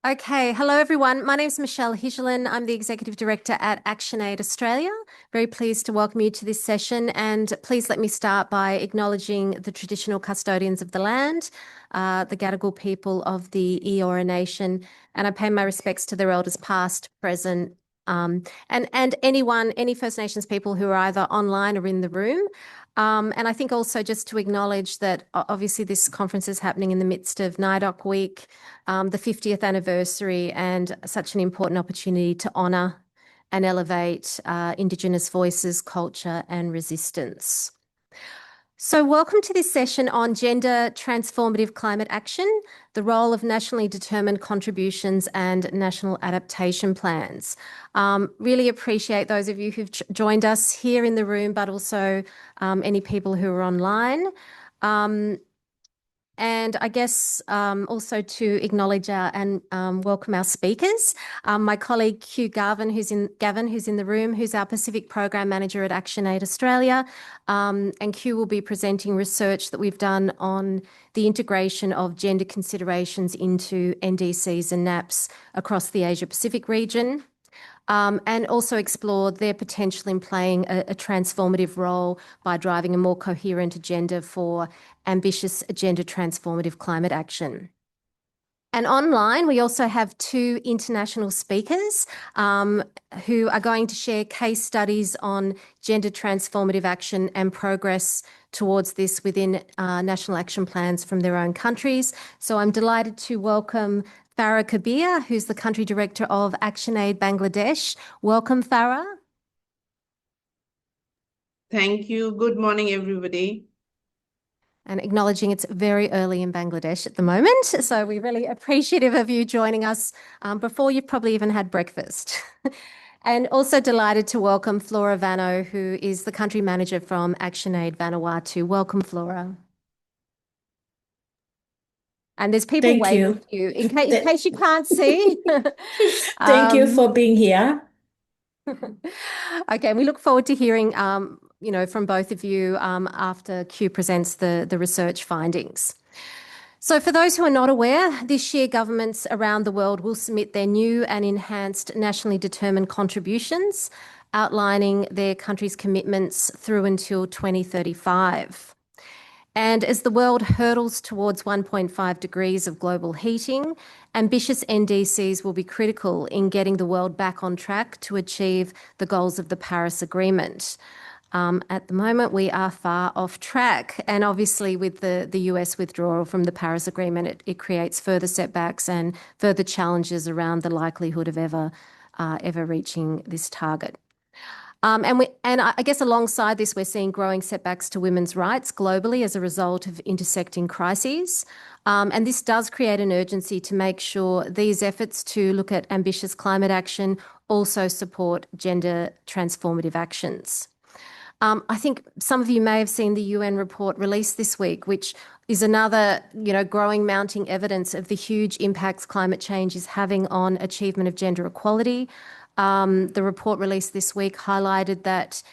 Okay, hello everyone. My name is Michelle Higelin. I'm the Executive Director at ActionAid Australia. Very pleased to welcome you to this session, and please let me start by acknowledging the traditional custodians of the land, the Gadigal people of the Eora Nation, and I pay my respects to their elders past, present, and any First Nations people who are either online or in the room. And I think also just to acknowledge that obviously this conference is happening in the midst of NAIDOC Week, the 50th anniversary, and such an important opportunity to honour and elevate Indigenous voices, culture, and resistance. So, welcome to this session on gender transformative climate action, the role of nationally determined contributions and national adaptation plans. Really appreciate those of you who've joined us here in the room, but also any people who are online. And I guess also to acknowledge and welcome our speakers. My colleague Hugh Gavin, who's in the room, who's our Pacific Program Manager at ActionAid Australia. And Hugh will be presenting research that we've done on the integration of gender considerations into NDCs and NAPs across the Asia Pacific region. And also explore their potential in playing a transformative role by driving a more coherent agenda for ambitious agenda transformative climate action. And online, we also have two international speakers who are going to share case studies on gender transformative action and progress towards this within national action plans from their own countries. So I'm delighted to welcome Farah Kabir, who's the Country Director of ActionAid Bangladesh. Welcome, Farah. Thank you. Good morning, everybody. And acknowledging it's very early in Bangladesh at the moment. So we're really appreciative of you joining us before you've probably even had breakfast. And also delighted to welcome Flora Vano, who is the Country Manager from ActionAid Vanuatu. Welcome, Flora. And there's people Thank waving you. to you in case you can't see. Thank you for being here. Okay, and we look forward to hearing, from both of you after Q presents the research findings. So for those who are not aware, this year governments around the world will submit their new and enhanced nationally determined contributions, outlining their country's commitments through until 2035. And as the world hurtles towards 1.5 degrees of global heating, ambitious NDCs will be critical in getting the world back on track to achieve the goals of the Paris Agreement. At the moment, we are far off track. And obviously, with the US withdrawal from the Paris Agreement, it creates further setbacks and further challenges around the likelihood of ever reaching this target. And I guess alongside this, we're seeing growing setbacks to women's rights globally as a result of intersecting crises. And this does create an urgency to make sure these efforts to look at ambitious climate action also support gender transformative actions. I think some of you may have seen the UN report released this week, which is another, growing mounting evidence of the huge impacts climate change is having on achievement of gender equality. The report released this week highlighted that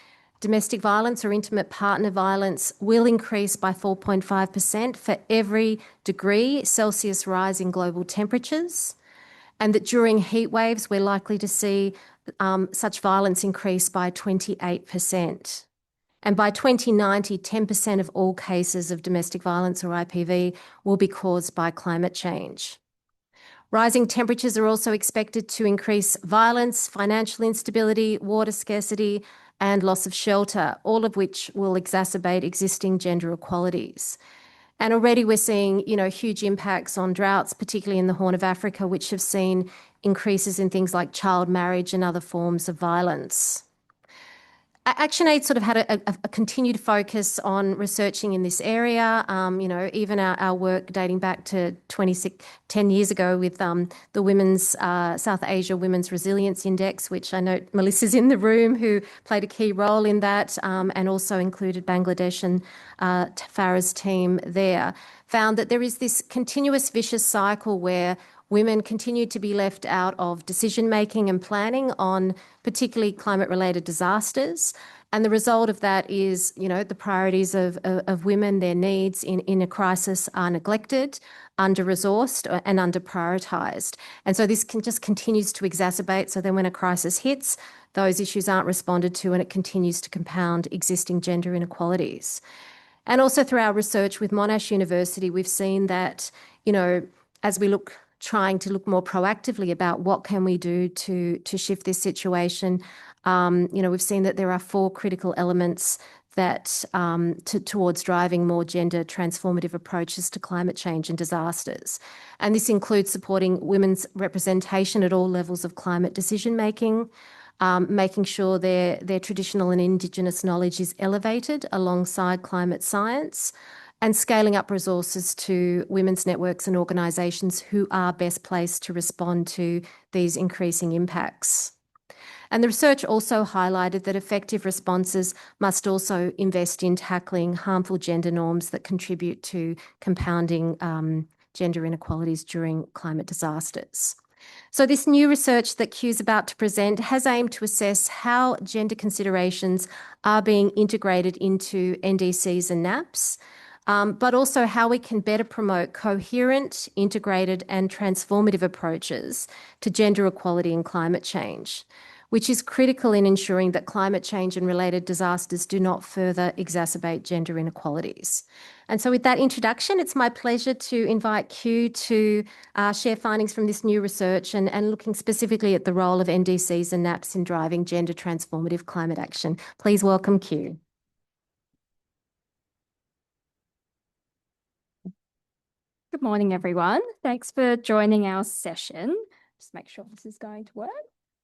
domestic violence or intimate partner violence will increase by 4.5% for every degree Celsius rise in global temperatures, and that during heat waves, we're likely to see such violence increase by 28%. And by 2090, 10% of all cases of domestic violence or IPV will be caused by climate change. Rising temperatures are also expected to increase violence, financial instability, water scarcity, and loss of shelter, all of which will exacerbate existing gender inequalities. And already we're seeing, huge impacts on droughts, particularly in the Horn of Africa, which have seen increases in things like child marriage and other forms of violence. ActionAid sort of had a continued focus on researching in this area. Even our work dating back to 10 years ago with the Women's South Asia Women's Resilience Index, which I know Melissa's in the room, who played a key role in that, and also included Bangladesh and Farah's team there, found that there is this continuous vicious cycle where women continue to be left out of decision-making and planning on particularly climate-related disasters. And the result of that is, the priorities of women, their needs in a crisis are neglected, under-resourced and under-prioritised. And so this just continues to exacerbate. So then when a crisis hits, those issues aren't responded to and it continues to compound existing gender inequalities. And also through our research with Monash University, we've seen that, as we trying to look more proactively about what can we do to shift this situation, we've seen that there are 4 critical elements that towards driving more gender transformative approaches to climate change and disasters. And this includes supporting women's representation at all levels of climate decision making, making sure their traditional and Indigenous knowledge is elevated alongside climate science, and scaling up resources to women's networks and organisations who are best placed to respond to these increasing impacts. And the research also highlighted that effective responses must also invest in tackling harmful gender norms that contribute to compounding gender inequalities during climate disasters. So this new research that Q's about to present has aimed to assess how gender considerations are being integrated into NDCs and NAPs, but also how we can better promote coherent, integrated and transformative approaches to gender equality and climate change, which is critical in ensuring that climate change and related disasters do not further exacerbate gender inequalities. And so with that introduction, it's my pleasure to invite Q to share findings from this new research and looking specifically at the role of NDCs and NAPs in driving gender transformative climate action. Please welcome Q. Good morning, everyone. Thanks for joining our session. Just make sure this is going to work.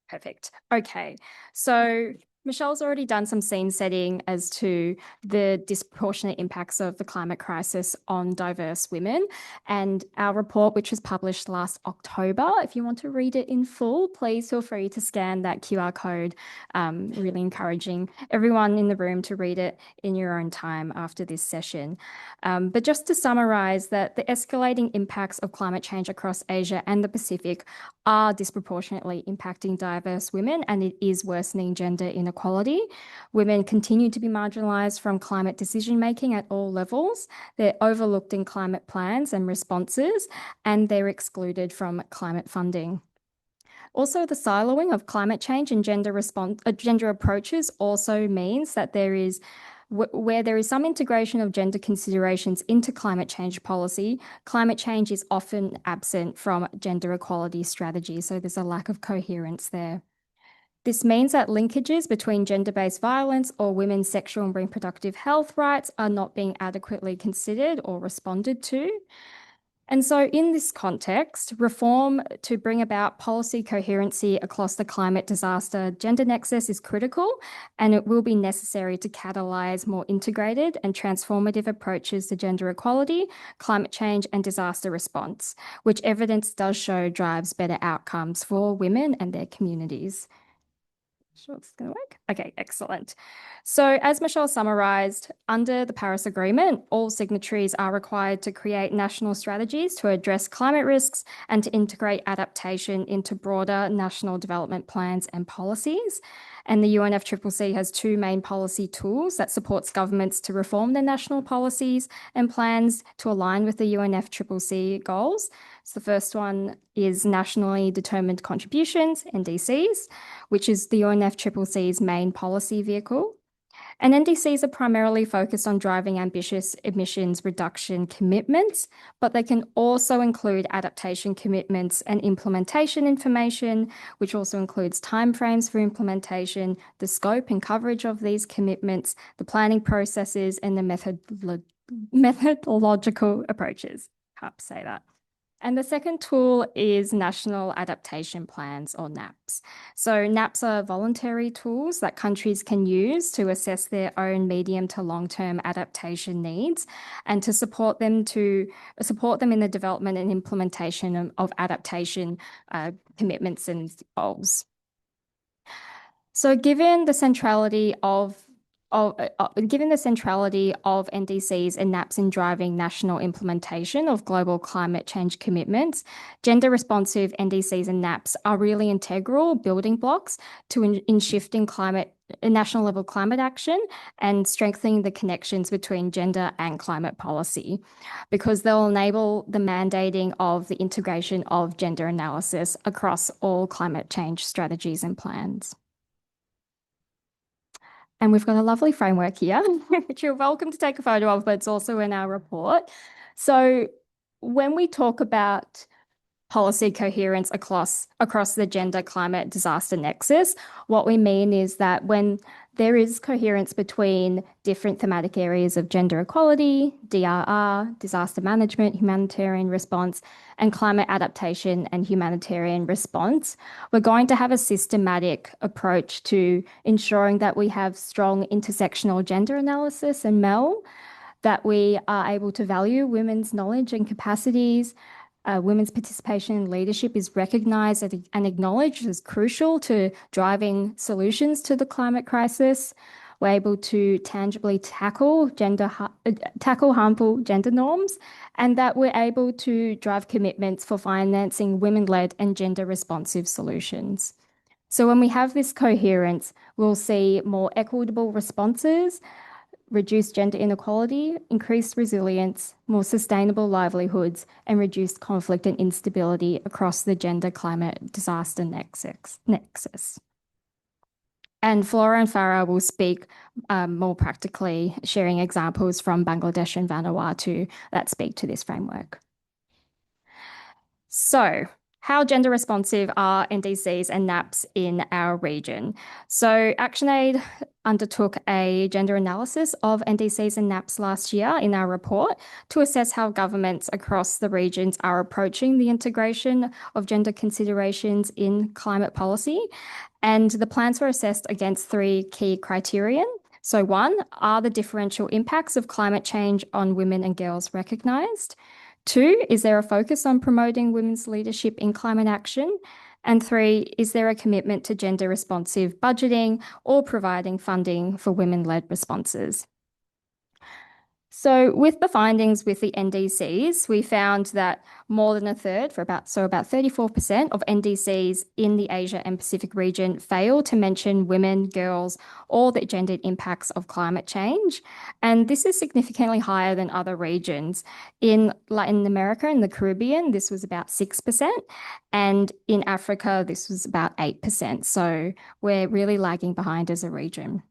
Perfect. Okay, so Michelle's already done some scene setting as to the disproportionate impacts of the climate crisis on diverse women. And our report, which was published last October, if you want to read it in full, please feel free to scan that QR code. Really encouraging everyone in the room to read it in your own time after this session. But just to summarize that the escalating impacts of climate change across Asia and the Pacific are disproportionately impacting diverse women, and it is worsening gender inequality. Women continue to be marginalised from climate decision-making at all levels. They're overlooked in climate plans and responses, and they're excluded from climate funding. Also, the siloing of climate change and gender approaches also means that where there is some integration of gender considerations into climate change policy, climate change is often absent from gender equality strategy. So there's a lack of coherence there. This means that linkages between gender-based violence or women's sexual and reproductive health rights are not being adequately considered or responded to. And so in this context, reform to bring about policy coherency across the climate disaster gender nexus is critical, and it will be necessary to catalyse more integrated and transformative approaches to gender equality, climate change and disaster response, which evidence does show drives better outcomes for women and their communities. Sure it's going to work. Okay, excellent. So as Michelle summarised, under the Paris Agreement, all signatories are required to create national strategies to address climate risks and to integrate adaptation into broader national development plans and policies. And the UNFCCC has 2 main policy tools that supports governments to reform their national policies and plans to align with the UNFCCC goals. So the first one is Nationally Determined Contributions, NDCs, which is the UNFCCC's main policy vehicle. And NDCs are primarily focused on driving ambitious emissions reduction commitments, but they can also include adaptation commitments and implementation information, which also includes timeframes for implementation, the scope and coverage of these commitments, the planning processes, and the methodological approaches. Can't say that. And the second tool is National Adaptation Plans, or NAPs. So NAPs are voluntary tools that countries can use to assess their own medium to long-term adaptation needs and to support them in the development and implementation of adaptation commitments and goals. So given the centrality of given the centrality of NDCs and NAPs in driving national implementation of global climate change commitments, gender responsive NDCs and NAPs are really integral building blocks in shifting national level climate action and strengthening the connections between gender and climate policy, because they'll enable the mandating of the integration of gender analysis across all climate change strategies and plans. And we've got a lovely framework here, which you're welcome to take a photo of, but it's also in our report. So when we talk about policy coherence across the gender climate disaster nexus, what we mean is that when there is coherence between different thematic areas of gender equality, DRR, disaster management, humanitarian response, and climate adaptation and humanitarian response, we're going to have a systematic approach to ensuring that we have strong intersectional gender analysis and MEL, that we are able to value women's knowledge and capacities. Women's participation in leadership is recognised and acknowledged as crucial to driving solutions to the climate crisis. We're able to tangibly tackle harmful gender norms, and that we're able to drive commitments for financing women-led and gender-responsive solutions. So when we have this coherence, we'll see more equitable responses, reduced gender inequality, increased resilience, more sustainable livelihoods, and reduced conflict and instability across the gender climate disaster nexus. And Flora and Farah will speak more practically, sharing examples from Bangladesh and Vanuatu that speak to this framework. So, how gender responsive are NDCs and NAPs in our region? So ActionAid undertook a gender analysis of NDCs and NAPs last year in our report to assess how governments across the regions are approaching the integration of gender considerations in climate policy. And the plans were assessed against 3 key criterion. So 1, are the differential impacts of climate change on women and girls recognised? 2, is there a focus on promoting women's leadership in climate action? And 3, is there a commitment to gender responsive budgeting or providing funding for women-led responses? So with the findings with the NDCs, we found that more than a third, about 34% of NDCs in the Asia and Pacific region fail to mention women, girls, or the gendered impacts of climate change. And this is significantly higher than other regions. In Latin America and the Caribbean, this was about 6%. And in Africa, this was about 8%. So we're really lagging behind as a region.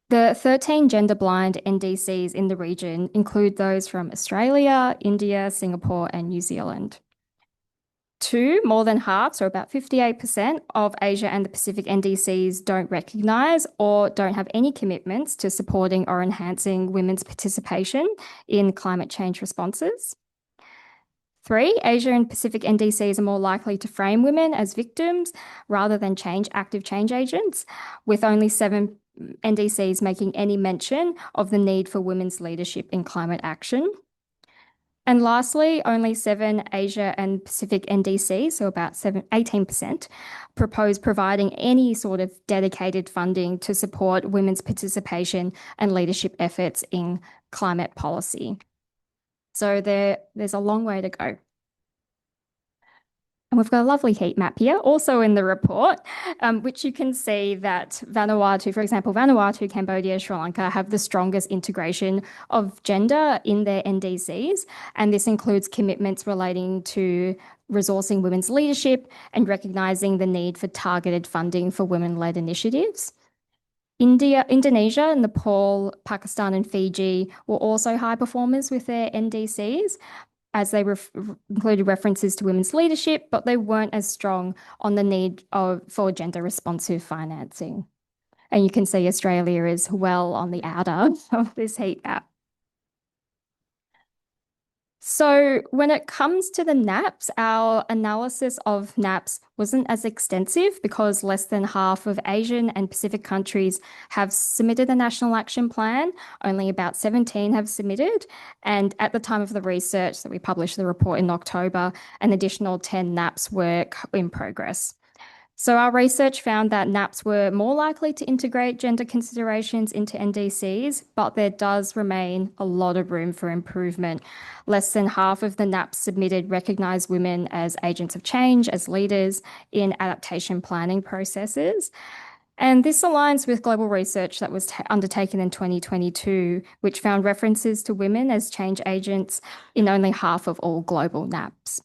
The 13 gender-blind NDCs in the region include those from Australia, India, Singapore, and New Zealand. 2, more than half, so about 58% of Asia and the Pacific NDCs don't recognise or don't have any commitments to supporting or enhancing women's participation in climate change responses. 3, Asia and Pacific NDCs are more likely to frame women as victims rather than active change agents, with only 7 NDCs making any mention of the need for women's leadership in climate action. And lastly, only 7 Asia and Pacific NDCs, so about 18%, propose providing any sort of dedicated funding to support women's participation and leadership efforts in climate policy. So there's a long way to go. And we've got a lovely heat map here, also in the report, which you can see that Vanuatu, for example, Vanuatu, Cambodia, Sri Lanka have the strongest integration of gender in their NDCs. And this includes commitments relating to resourcing women's leadership and recognising the need for targeted funding for women-led initiatives. Indonesia, Nepal, Pakistan, and Fiji were also high performers with their NDCs, as they included references to women's leadership, but they weren't as strong on the need for gender responsive financing. And you can see Australia is well on the outer of this heat map. So when it comes to the NAPs, our analysis of NAPs wasn't as extensive because less than half of Asian and Pacific countries have submitted a national action plan. Only about 17 have submitted. And at the time of the research that we published the report in October, an additional 10 NAPs were in progress. So our research found that NAPs were more likely to integrate gender considerations into NDCs, but there does remain a lot of room for improvement. Less than half of the NAPs submitted recognize women as agents of change, as leaders in adaptation planning processes. And this aligns with global research that was undertaken in 2022, which found references to women as change agents in only half of all global NAPs.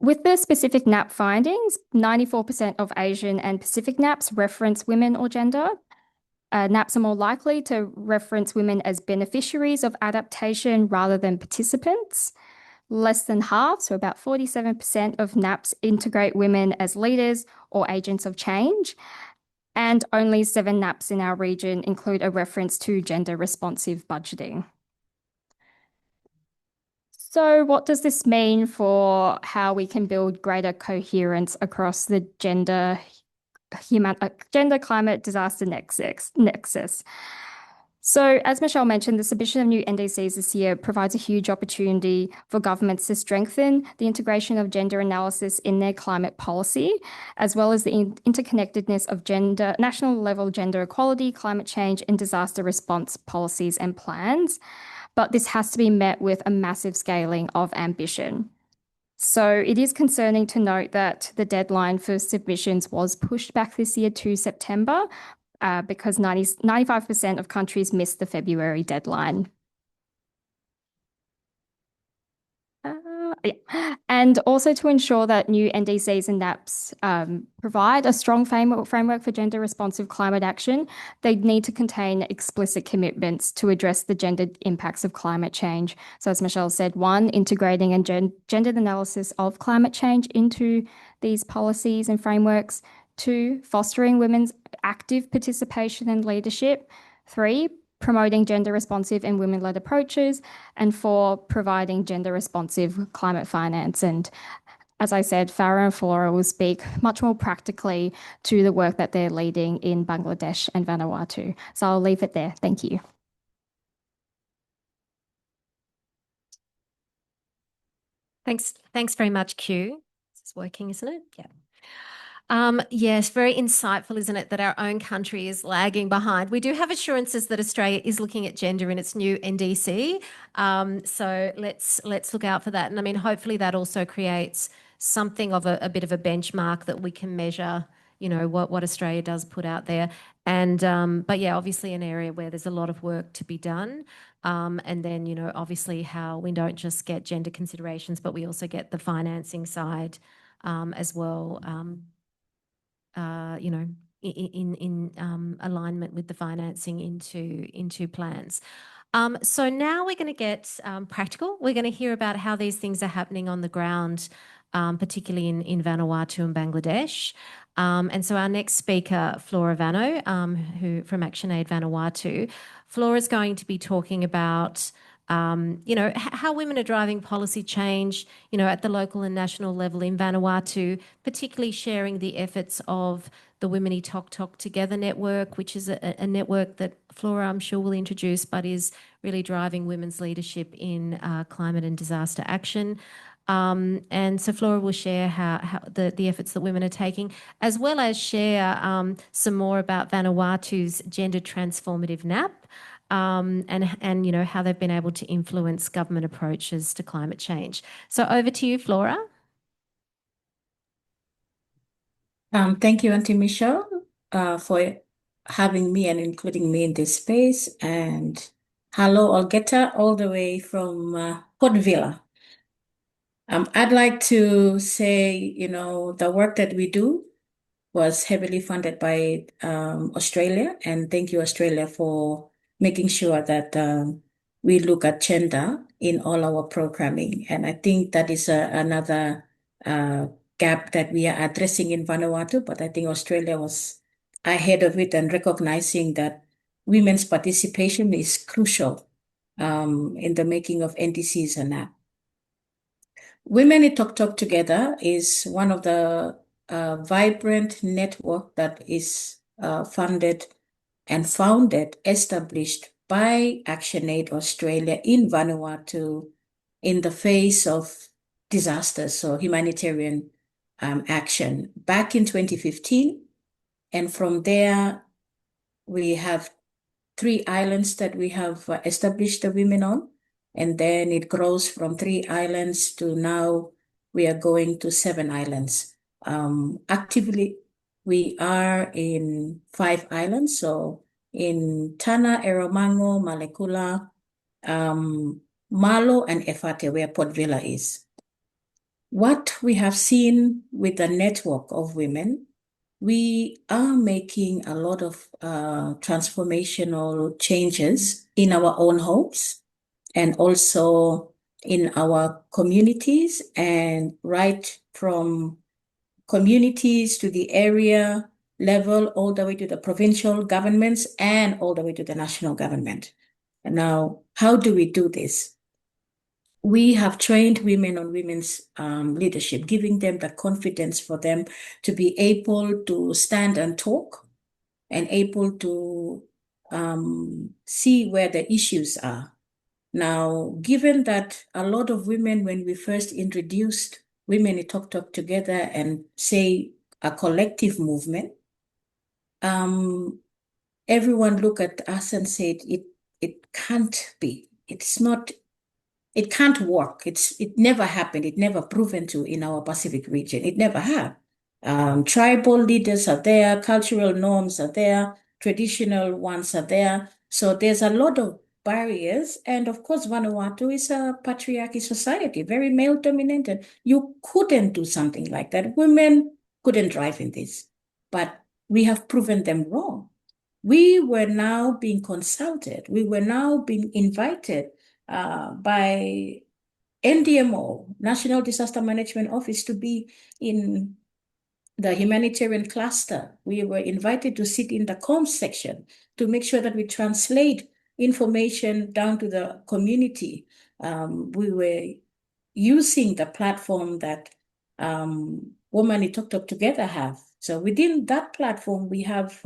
With the specific NAP findings, 94% of Asian and Pacific NAPs reference women or gender. NAPs are more likely to reference women as beneficiaries of adaptation rather than participants. Less than half, so about 47% of NAPs integrate women as leaders or agents of change. And only 7 NAPs in our region include a reference to gender responsive budgeting. So what does this mean for how we can build greater coherence across the gender climate disaster nexus? So as Michelle mentioned, the submission of new NDCs this year provides a huge opportunity for governments to strengthen the integration of gender analysis in their climate policy, as well as the interconnectedness of national level gender equality, climate change, and disaster response policies and plans. But this has to be met with a massive scaling of ambition. So it is concerning to note that the deadline for submissions was pushed back this year to September because 95% of countries missed the February deadline. And also to ensure that new NDCs and NAPs provide a strong framework for gender responsive climate action, they need to contain explicit commitments to address the gendered impacts of climate change. So as Michelle said, 1, integrating a gendered analysis of climate change into these policies and frameworks. 2, fostering women's active participation and leadership. 3, promoting gender responsive and women-led approaches, and 4, providing gender responsive climate finance. And as I said, Farah and Flora will speak much more practically to the work that they're leading in Bangladesh and Vanuatu. So I'll leave it there. Thank you. Thanks very much, Q. This is working, isn't it? Yeah. Yes, very insightful, isn't it, that our own country is lagging behind. We do have assurances that Australia is looking at gender in its new NDC. So let's look out for that. And I mean, hopefully that also creates something of a bit of a benchmark that we can measure, what Australia does put out there. And but yeah, obviously an area where there's a lot of work to be done. And then, obviously how we don't just get gender considerations, but we also get the financing side as well. In alignment with the financing into plans. So now we're going to get practical. We're going to hear about how these things are happening on the ground, particularly in Vanuatu and Bangladesh. And so our next speaker, Flora Vano, who from ActionAid Vanuatu, Flora is going to be talking about how women are driving policy change, at the local and national level in Vanuatu, particularly sharing the efforts of the Women Who Talk Together network, which is a network that Flora, I'm sure, will introduce, but is really driving women's leadership in climate and disaster action. And so Flora will share how the efforts that women are taking, as well as share some more about Vanuatu's gender transformative NAP. And how they've been able to influence government approaches to climate change. So over to you, Flora. Thank you, Auntie Michelle, for having me and including me in this space. And hello, Olgeta, all the way from Port Vila. I'd like to say, the work that we do was heavily funded by Australia, and thank you, Australia, for making sure that we look at gender in all our programming. And I think that is another gap that we are addressing in Vanuatu, but I think Australia was ahead of it and recognizing that women's participation is crucial in the making of NDCs and NAP. Women Who Talk Together is one of the vibrant network that is funded and founded, established by ActionAid Australia in Vanuatu in the face of disasters, so humanitarian action back in 2015. And from there, we have 3 islands that we have established the women on. And then it grows from 3 islands to now we are going to 7 islands. Actively, we are in 5 islands. So in Tana, Eromango, Malekula, Malo, and Efate, where Port Vila is. What we have seen with the network of women, we are making a lot of transformational changes in our own homes and also in our communities, and right from communities to the area level, all the way to the provincial governments and all the way to the national government. And now, how do we do this? We have trained women on women's leadership, giving them the confidence for them to be able to stand and talk and able to see where the issues are. Now, given that a lot of women, when we first introduced Women in Talk Together and say a collective movement, everyone looked at us and said, it can't be. It can't work. It never happened. It never proven to in our Pacific region. It never had. Tribal leaders are there, cultural norms are there, traditional ones are there. So there's a lot of barriers. And of course, Vanuatu is a patriarchy society, very male dominated. You couldn't do something like that. Women couldn't drive in this, but we have proven them wrong. We were now being consulted. We were now being invited by NDMO, National Disaster Management Office, to be in the humanitarian cluster. We were invited to sit in the comms section to make sure that we translate information down to the community. We were using the platform that Women in Talk Together have. So within that platform, we have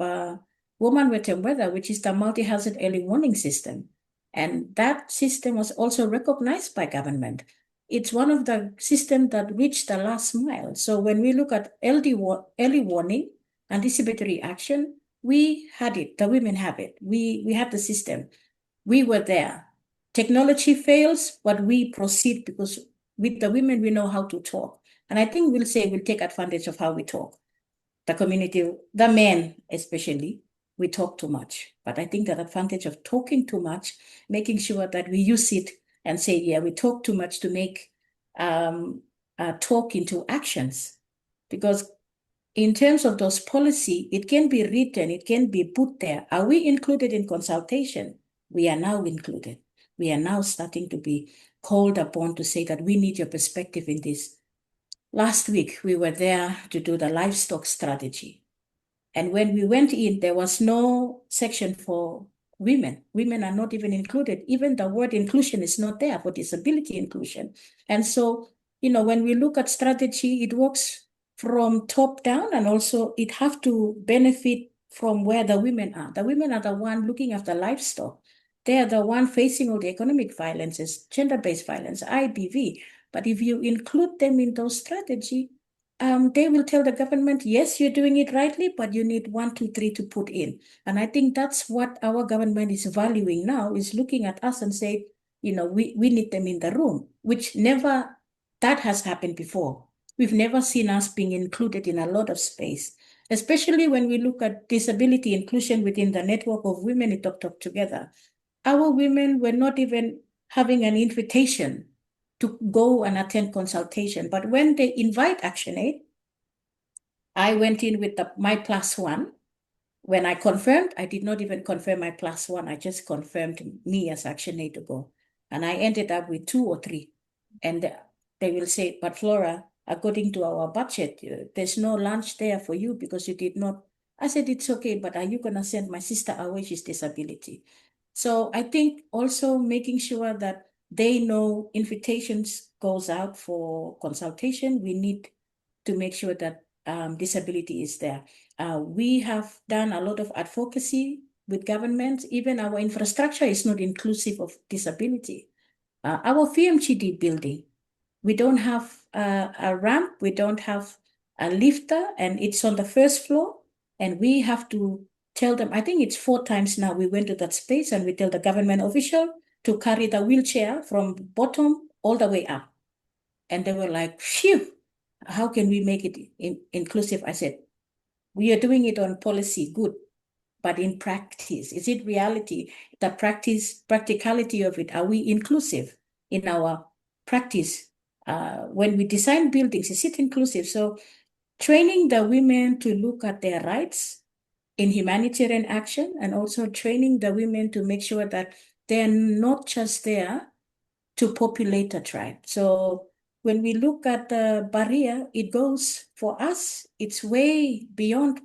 Women Wet and Weather, which is the multi-hazard early warning system. And that system was also recognized by government. It's one of the systems that reached the last mile. So when we look at early warning, anticipatory action, we had it. The women have it. We have the system. We were there. Technology fails, but we proceed because with the women, we know how to talk. And I think we'll take advantage of how we talk. The community, the men especially, we talk too much. But I think that advantage of talking too much, making sure that we use it and say, yeah, we talk too much to make talk into actions. Because in terms of those policy, it can be written, it can be put there. Are we included in consultation? We are now included. We are now starting to be called upon to say that we need your perspective in this. Last week, we were there to do the livestock strategy. And when we went in, there was no section for women. Women are not even included. Even the word inclusion is not there for disability inclusion. And so, when we look at strategy, it works from top down, and also it have to benefit from where the women are. The women are the one looking after livestock. They are the one facing all the economic violences, gender-based violence, IBV. But if you include them in those strategy, they will tell the government, yes, you're doing it rightly, but you need 1, 2, 3 to put in. And I think that's what our government is valuing now, is looking at us and say, we need them in the room, which that has happened before. We've never seen us being included in a lot of space, especially when we look at disability inclusion within the network of Women in Talk Together. Our women were not even having an invitation to go and attend consultation. But when they invite ActionAid, I went in with my +1. When I confirmed, I did not even confirm my +1. I just confirmed me as ActionAid to go. And I ended up with 2 or 3. And they will say, but Flora, according to our budget, there's no lunch there for you because you did not. I said, it's okay, but are you going to send my sister away? She's disability. So I think also making sure that they know invitations goes out for consultation. We need to make sure that disability is there. We have done a lot of advocacy with government. Even our infrastructure is not inclusive of disability. Our VMGD building, we don't have a ramp. We don't have a lifter, and it's on the first floor. And we have to tell them, I think it's 4 times now we went to that space and we tell the government official to carry the wheelchair from bottom all the way up. And they were like, phew, how can we make it inclusive? I said, we are doing it on policy, good. But in practice, is it reality? The practicality of it, are we inclusive in our practice? When we design buildings, is it inclusive? So training the women to look at their rights in humanitarian action, and also training the women to make sure that they're not just there to populate a tribe. So when we look at the barrier, it goes, for us, it's way beyond.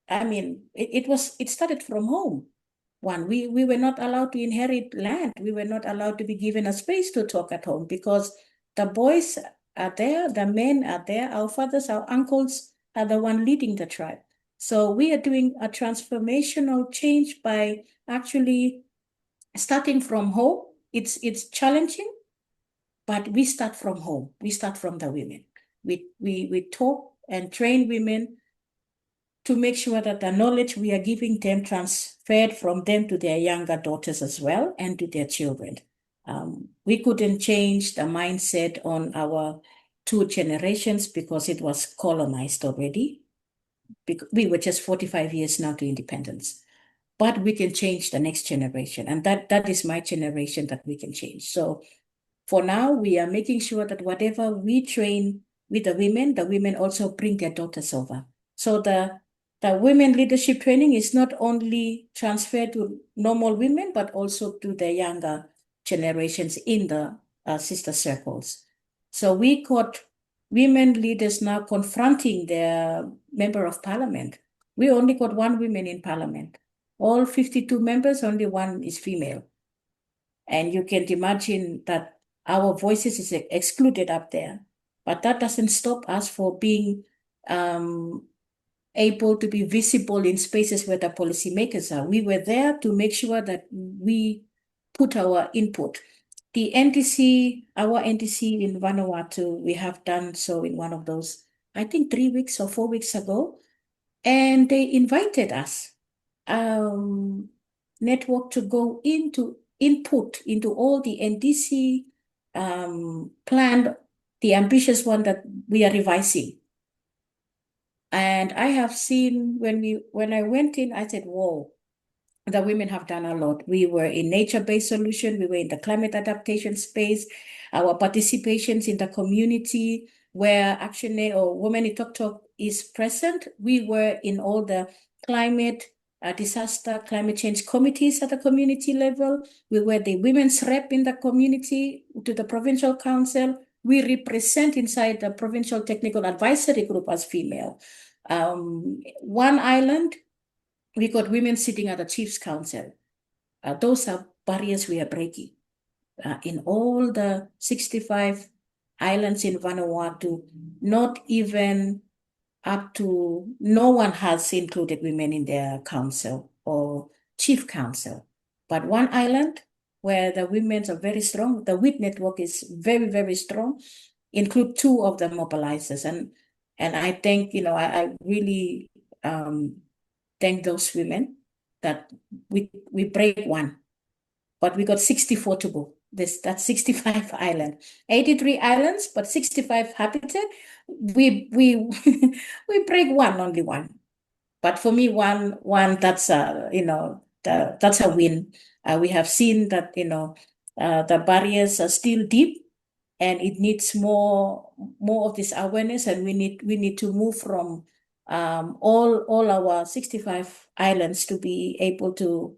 I mean, it started from home. We were not allowed to inherit land. We were not allowed to be given a space to talk at home because the boys are there, the men are there, our fathers, our uncles are the one leading the tribe. So we are doing a transformational change by actually starting from home. It's challenging, but we start from home. We start from the women. We talk and train women to make sure that the knowledge we are giving them transferred from them to their younger daughters as well and to their children. We couldn't change the mindset on our 2 generations because it was colonized already. We were just 45 years now to independence. But we can change the next generation. And that is my generation that we can change. So for now, we are making sure that whatever we train with the women also bring their daughters over. So the women leadership training is not only transferred to normal women, but also to the younger generations in the sister circles. So we got women leaders now confronting their member of parliament. We only got 1 woman in parliament. All 52 members, only 1 is female. And you can imagine that our voices is excluded up there. But that doesn't stop us for being able to be visible in spaces where the policymakers are. We were there to make sure that we put our input. The NDC, our NDC in Vanuatu, we have done so in one of those, I think 3 weeks or 4 weeks ago. And they invited us, network, to go into input into all the NDC plan, the ambitious one that we are revising. And I have seen when I went in, I said, whoa, the women have done a lot. We were in nature-based solution. We were in the climate adaptation space. Our participations in the community where ActionAid or Women in Talk is present. We were in all the climate disaster, climate change committees at the community level. We were the women's rep in the community to the provincial council. We represent inside the provincial technical advisory group as female. One island, we got women sitting at the Chiefs Council. Those are barriers we are breaking. In all the 65 islands in Vanuatu, not even up to, no one has included women in their council or chief council. But one island where the women are very strong, the WIT network is very, very strong, include 2 of the mobilizers. And I think, I really thank those women that we break 1, but we got 64 to go. That's 65 island, 83 islands, but 65 habitat. We break only 1. But for me, one that's that's a win. We have seen that the barriers are still deep, and it needs more of this awareness, and we need to move from all our 65 islands to be able to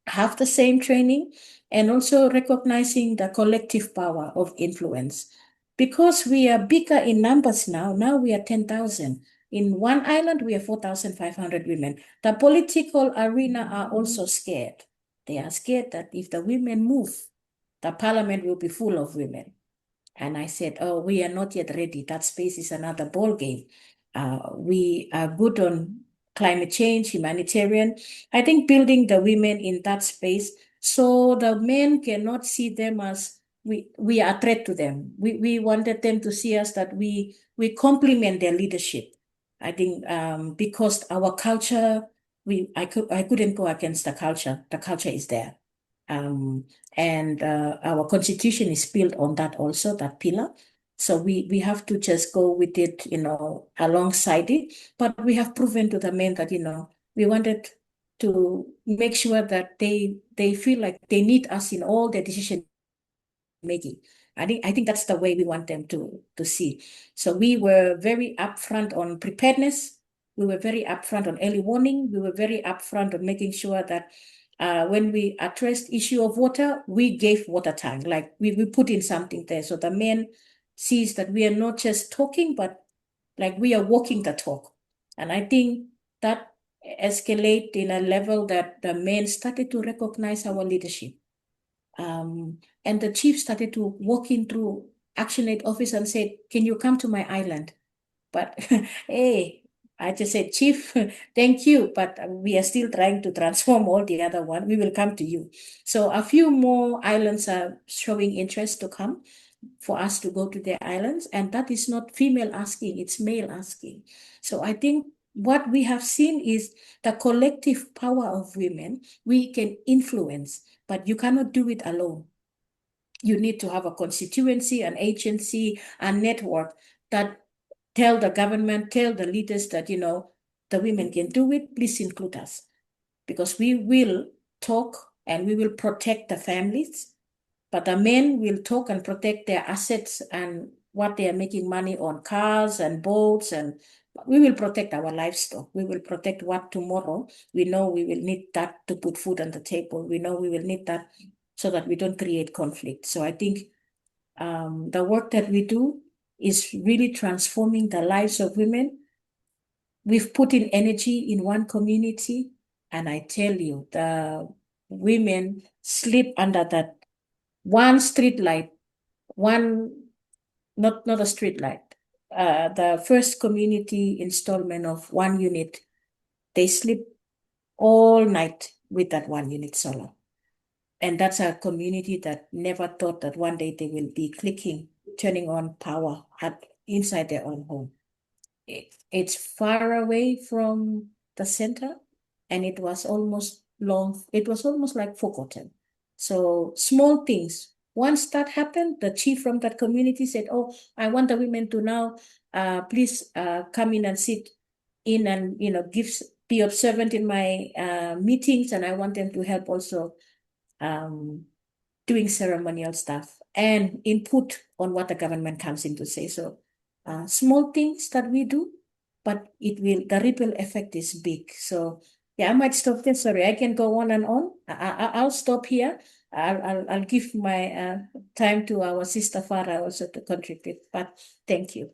have the same training, and also recognizing the collective power of influence. Because we are bigger in numbers now we are 10,000. In one island, we are 4,500 women. The political arena are also scared. They are scared that if the women move, the parliament will be full of women. And I said, oh, we are not yet ready. That space is another ball game. We are good on climate change, humanitarian. I think building the women in that space so the men cannot see them as we are a threat to them. We wanted them to see us that we complement their leadership. I think because our culture, I couldn't go against the culture. The culture is there. And our constitution is built on that also, that pillar. So we have to just go with it, alongside it. But we have proven to the men that, we wanted to make sure that they feel like they need us in all their decision making. I think that's the way we want them to see. So we were very upfront on preparedness. We were very upfront on early warning. We were very upfront on making sure that when we addressed issue of water, we gave water tank. Like we put in something there, so the men sees that we are not just talking, but like we are walking the talk. And I think that escalate in a level that the men started to recognize our leadership. And the chief started to walk in through ActionAid office and said, "Can you come to my island?" But hey, I just said, "Chief, thank you, but we are still trying to transform all the other one. We will come to you." So a few more islands are showing interest to come for us to go to their islands. And that is not female asking, it's male asking. So I think what we have seen is the collective power of women. We can influence, but you cannot do it alone. You need to have a constituency, an agency, a network that tell the government, tell the leaders that, the women can do it, please include us. Because we will talk and we will protect the families, but the men will talk and protect their assets and what they are making money on, cars and boats, and we will protect our livestock. We will protect what tomorrow we know we will need that to put food on the table. We know we will need that so that we don't create conflict. So I think the work that we do is really transforming the lives of women. We've put in energy in one community, and I tell you, the women sleep under that one street light, not a street light. The first community installment of one unit, they sleep all night with that one unit solar. And that's a community that never thought that one day they will be turning on power inside their own home. It's far away from the center, and it was almost like forgotten. So small things. Once that happened, the chief from that community said, "Oh, I want the women to now please come in and sit in and be observant in my meetings, and I want them to help also doing ceremonial stuff and input on what the government comes in to say." So small things that we do, but the ripple effect is big. So yeah, I might stop there. Sorry, I can go on and on. I'll stop here. I'll give my time to our sister Farah also to contribute, but thank you.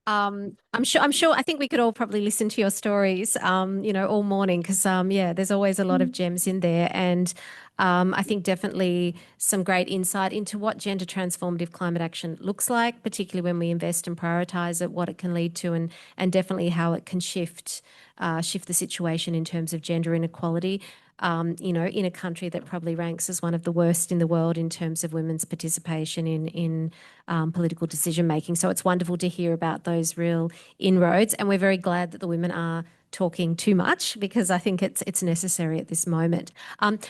I'm sure, I think we could all probably listen to your stories, all morning because, there's always a lot of gems in there. And I think definitely some great insight into what gender transformative climate action looks like, particularly when we invest and prioritize it, what it can lead to, and definitely how it can shift the situation in terms of gender inequality. In a country that probably ranks as one of the worst in the world in terms of women's participation in political decision making. So it's wonderful to hear about those real inroads, and we're very glad that the women are talking too much because I think it's necessary at this moment.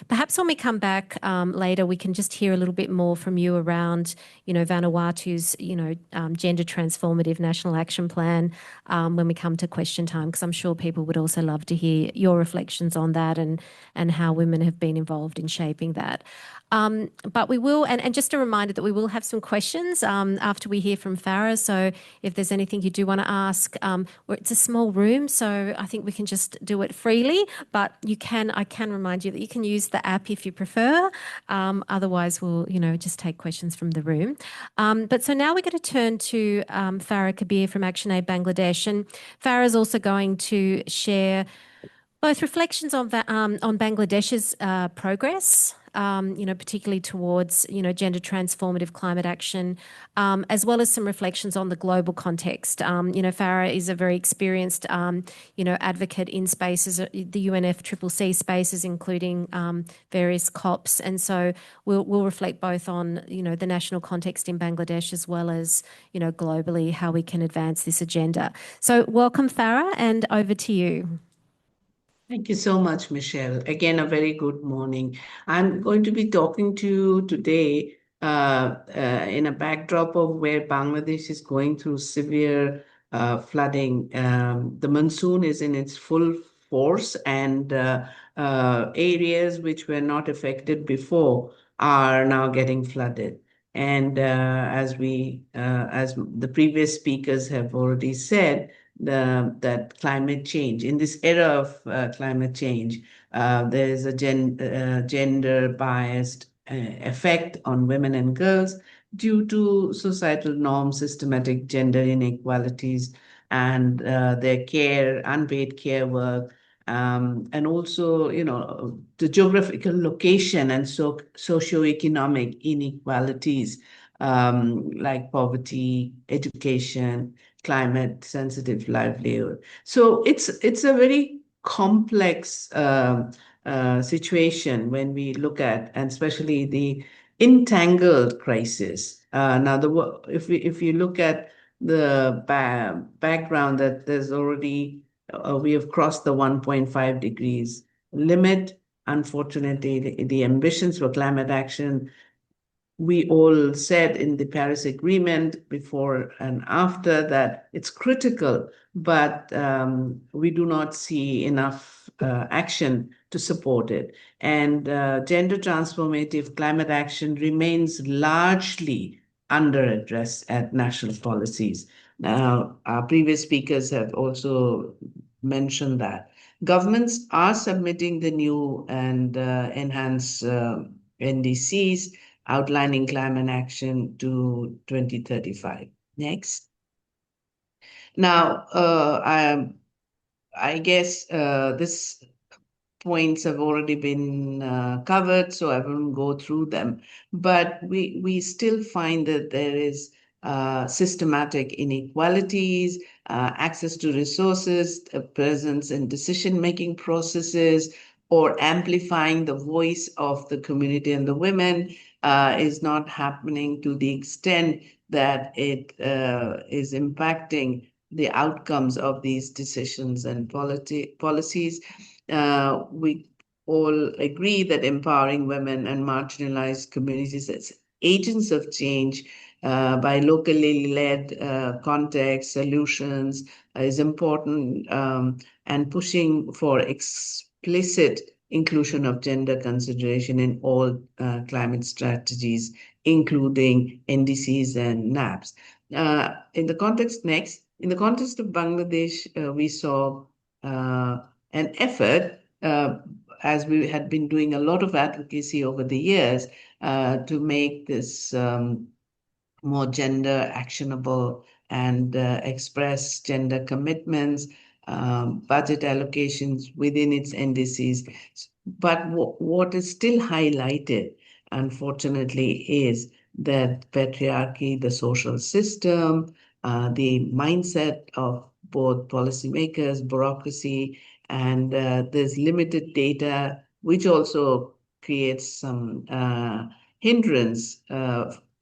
Perhaps when we come back later, we can just hear a little bit more from you around, Vanuatu's, gender transformative national action plan when we come to question time, because I'm sure people would also love to hear your reflections on that and how women have been involved in shaping that. But we will, and just a reminder that we will have some questions after we hear from Farah. So if there's anything you do want to ask, it's a small room, so I think we can just do it freely. But I can remind you that you can use the app if you prefer. Otherwise, we'll just take questions from the room. But so now we're going to turn to Farah Kabir from ActionAid Bangladesh, and Farah is also going to share both reflections on Bangladesh's progress particularly towards, gender transformative climate action, as well as some reflections on the global context. Farah is a very experienced, advocate in spaces, the UNFCCC spaces, including various COPs. And so we'll reflect both on, the national context in Bangladesh as well as, globally, how we can advance this agenda. So welcome, Farah, and over to you. Thank you so much, Michelle. Again, a very good morning. I'm going to be talking to you today in a backdrop of where Bangladesh is going through severe flooding. The monsoon is in its full force, and areas which were not affected before are now getting flooded. And as the previous speakers have already said, that climate change, in this era of climate change, there is a gender biased effect on women and girls due to societal norms, systematic gender inequalities, and their unpaid care work, and also, the geographical location and socioeconomic inequalities, like poverty, education, climate sensitive livelihood. So it's a very complex situation when we look at, and especially the entangled crisis. Now, if you look at the background, that there's already we have crossed the 1.5 degrees limit. Unfortunately, the ambitions for climate action, we all said in the Paris Agreement before and after that it's critical, but we do not see enough action to support it. And gender transformative climate action remains largely under-addressed at national policies. Now, our previous speakers have also mentioned that. Governments are submitting the new and enhanced NDCs outlining climate action to 2035. Next. Now, I guess this points have already been covered, so I won't go through them. But we still find that there is systematic inequalities, access to resources, presence in decision-making processes, or amplifying the voice of the community and the women is not happening to the extent that it is impacting the outcomes of these decisions and policies. We all agree that empowering women and marginalized communities as agents of change by locally led context solutions is important, and pushing for explicit inclusion of gender consideration in all climate strategies, including NDCs and NAPs. In the context of Bangladesh, we saw an effort, as we had been doing a lot of advocacy over the years, to make this more gender actionable and express gender commitments, budget allocations within its NDCs. But what is still highlighted, unfortunately, is that patriarchy, the social system, the mindset of both policymakers, bureaucracy, and there's limited data, which also creates some hindrance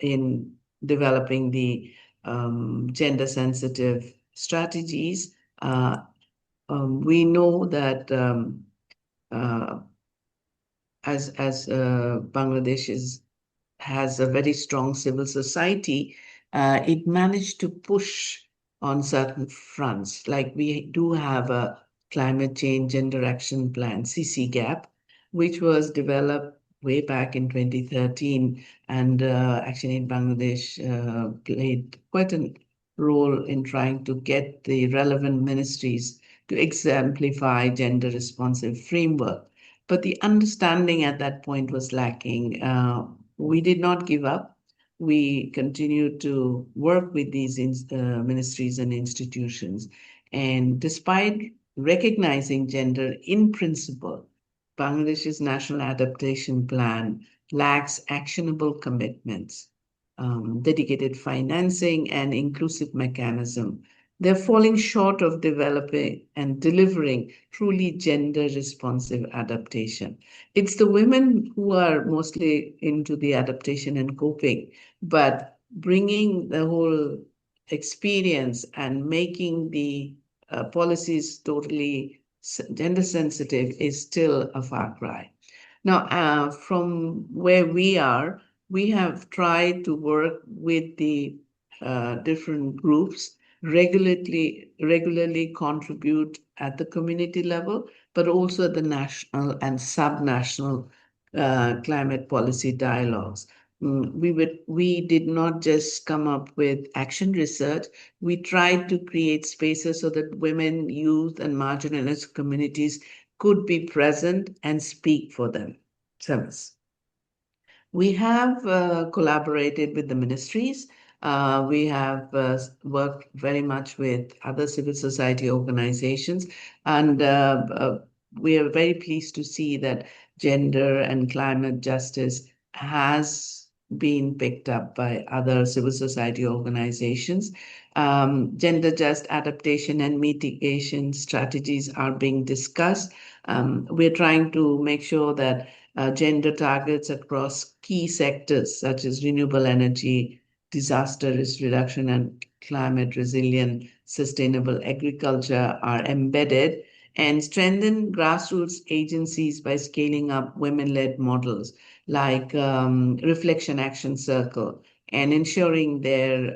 in developing the gender sensitive strategies. We know that as Bangladesh has a very strong civil society, it managed to push on certain fronts. Like we do have a climate change gender action plan, CCGAP, which was developed way back in 2013, and ActionAid Bangladesh played quite a role in trying to get the relevant ministries to exemplify gender responsive framework. But the understanding at that point was lacking. We did not give up. We continued to work with these ministries and institutions. And despite recognizing gender in principle, Bangladesh's National Adaptation Plan lacks actionable commitments, dedicated financing, and inclusive mechanism. They're falling short of developing and delivering truly gender-responsive adaptation. It's the women who are mostly into the adaptation and coping, but bringing the whole experience and making the policies totally gender sensitive is still a far cry. Now, from where we are, we have tried to work with the different groups, regularly contribute at the community level, but also at the national and subnational climate policy dialogues. We did not just come up with action research. We tried to create spaces so that women, youth, and marginalized communities could be present and speak for themselves. We have collaborated with the ministries. We have worked very much with other civil society organizations, and we are very pleased to see that gender and climate justice has been picked up by other civil society organizations. Gender just adaptation and mitigation strategies are being discussed. We're trying to make sure that gender targets across key sectors such as renewable energy, disaster risk reduction, and climate resilient sustainable agriculture are embedded, and strengthen grassroots agencies by scaling up women-led models like Reflection Action Circle and ensuring their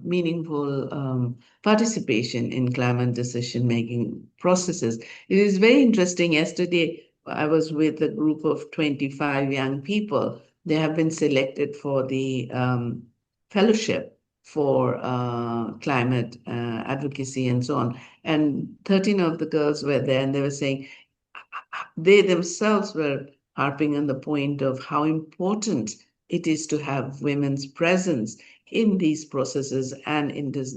meaningful participation in climate decision-making processes. It is very interesting. Yesterday, I was with a group of 25 young people. They have been selected for the fellowship for climate advocacy and so on. And 13 of the girls were there, and they were saying they themselves were harping on the point of how important it is to have women's presence in these processes and in this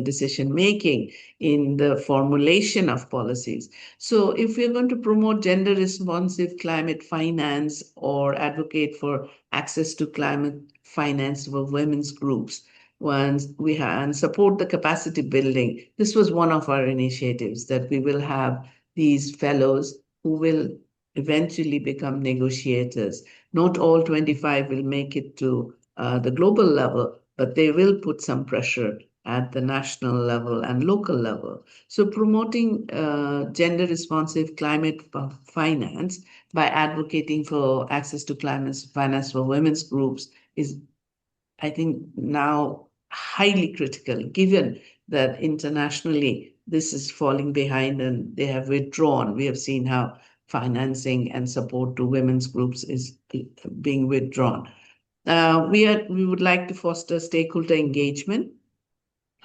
decision making, in the formulation of policies. So if we're going to promote gender responsive climate finance or advocate for access to climate finance for women's groups, once we have and support the capacity building, this was one of our initiatives, that we will have these fellows who will eventually become negotiators. Not all 25 will make it to the global level, but they will put some pressure at the national level and local level. So promoting gender responsive climate finance by advocating for access to climate finance for women's groups is, I think, now highly critical, given that internationally this is falling behind and they have withdrawn. We have seen how financing and support to women's groups is being withdrawn. We would like to foster stakeholder engagement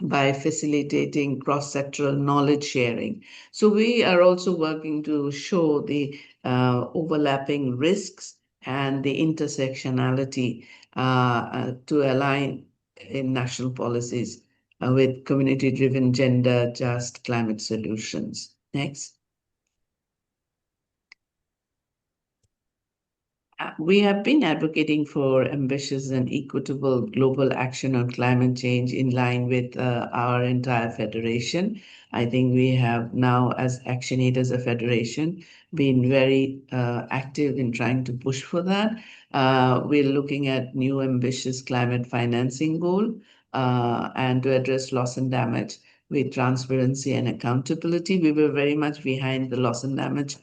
by facilitating cross-sectoral knowledge sharing. So we are also working to show the overlapping risks and the intersectionality to align in national policies with community-driven, gender-just climate solutions. Next. We have been advocating for ambitious and equitable global action on climate change in line with our entire federation. I think we have now, as ActionAid as a federation, been very active in trying to push for that. We're looking at new ambitious climate financing goal and to address loss and damage with transparency and accountability. We were very much behind the loss and damage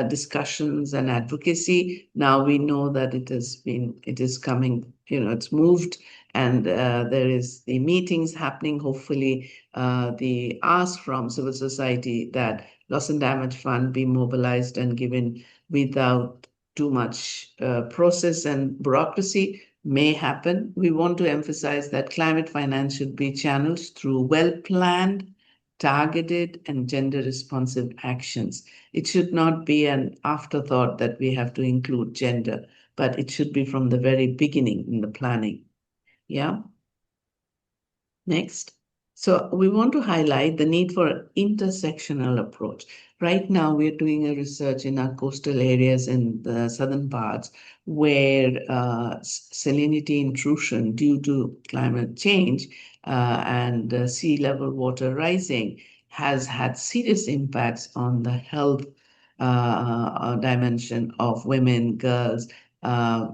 discussions and advocacy. Now we know that it is coming, it's moved, and there is the meetings happening. Hopefully, the ask from civil society that loss and damage fund be mobilized and given without too much process and bureaucracy may happen. We want to emphasize that climate finance should be channeled through well-planned, targeted, and gender-responsive actions. It should not be an afterthought that we have to include gender, but it should be from the very beginning in the planning. Yeah. Next. So we want to highlight the need for an intersectional approach. Right now, we're doing a research in our coastal areas in the southern parts where salinity intrusion due to climate change and sea level water rising has had serious impacts on the health dimension of women, girls,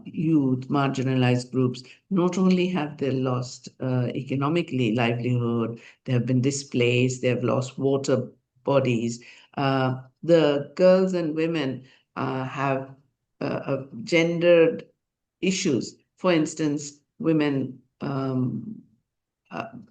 youth, marginalized groups. Not only have they lost economically livelihood, they have been displaced, they have lost water bodies. The girls and women have gendered issues. For instance, women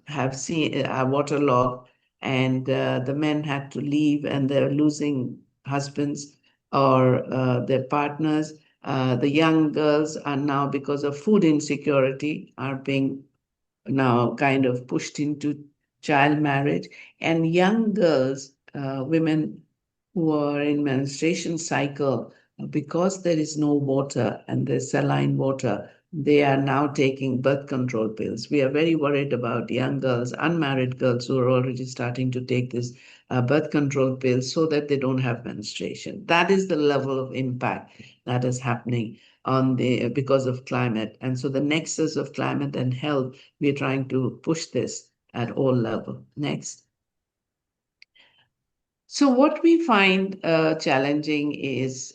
have seen are waterlogged, and the men had to leave, and they're losing husbands or their partners. The young girls are now, because of food insecurity, are being now kind of pushed into child marriage. And young girls, women who are in menstruation cycle, because there is no water and there's saline water, they are now taking birth control pills. We are very worried about young girls, unmarried girls who are already starting to take this birth control pills so that they don't have menstruation. That is the level of impact that is happening on the because of climate. And so the nexus of climate and health, we're trying to push this at all levels. Next. So what we find challenging is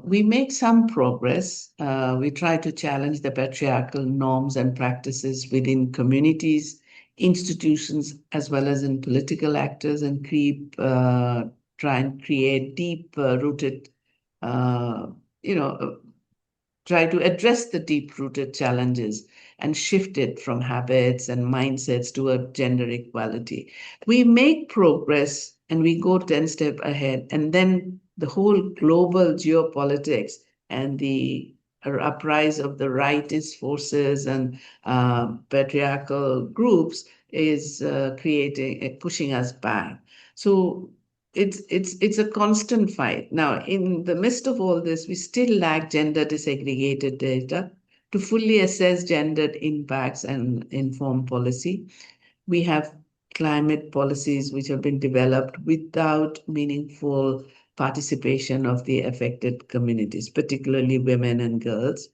we make some progress. We try to challenge the patriarchal norms and practices within communities, institutions, as well as in political actors, and try and create deep-rooted, you know, try to address the deep-rooted challenges and shift it from habits and mindsets toward gender equality. We make progress and we go 10 steps ahead, and then the whole global geopolitics and the uprise of the rightist forces and patriarchal groups is pushing us back. So it's a constant fight. Now, in the midst of all this, we still lack gender disaggregated data to fully assess gendered impacts and inform policy. We have climate policies which have been developed without meaningful participation of the affected communities, particularly women and girls.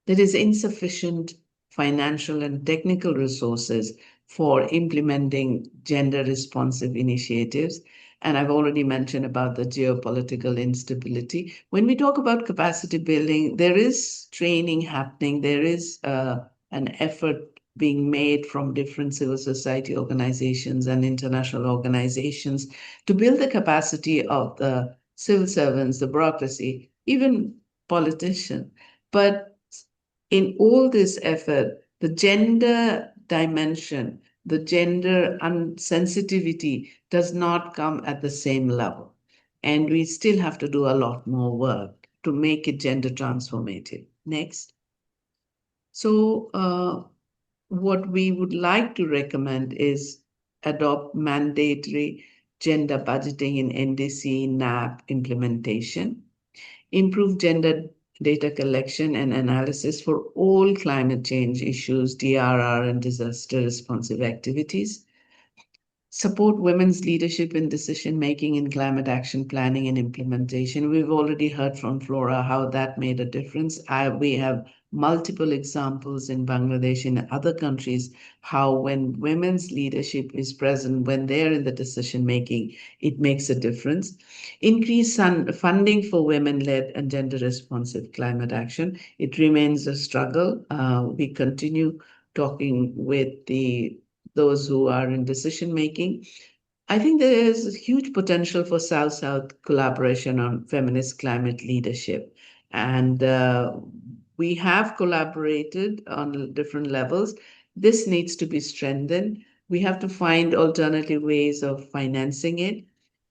There is insufficient financial and technical resources for implementing gender responsive initiatives. And I've already mentioned about the geopolitical instability. When we talk about capacity building, there is training happening. There is an effort being made from different civil society organizations and international organizations to build the capacity of the civil servants, the bureaucracy, even politicians. But in all this effort, the gender dimension, the gender sensitivity does not come at the same level. And we still have to do a lot more work to make it gender transformative. Next. So what we would like to recommend is adopt mandatory gender budgeting in NDC NAP implementation, improve gender data collection and analysis for all climate change issues, DRR, and disaster responsive activities. Support women's leadership in decision-making in climate action planning and implementation. We've already heard from Flora how that made a difference. We have multiple examples in Bangladesh and other countries, how when women's leadership is present, when they're in the decision-making, it makes a difference. Increase funding for women-led and gender-responsive climate action. It remains a struggle. We continue talking with those who are in decision making. I think there is huge potential for South-South collaboration on feminist climate leadership. And we have collaborated on different levels. This needs to be strengthened. We have to find alternative ways of financing it.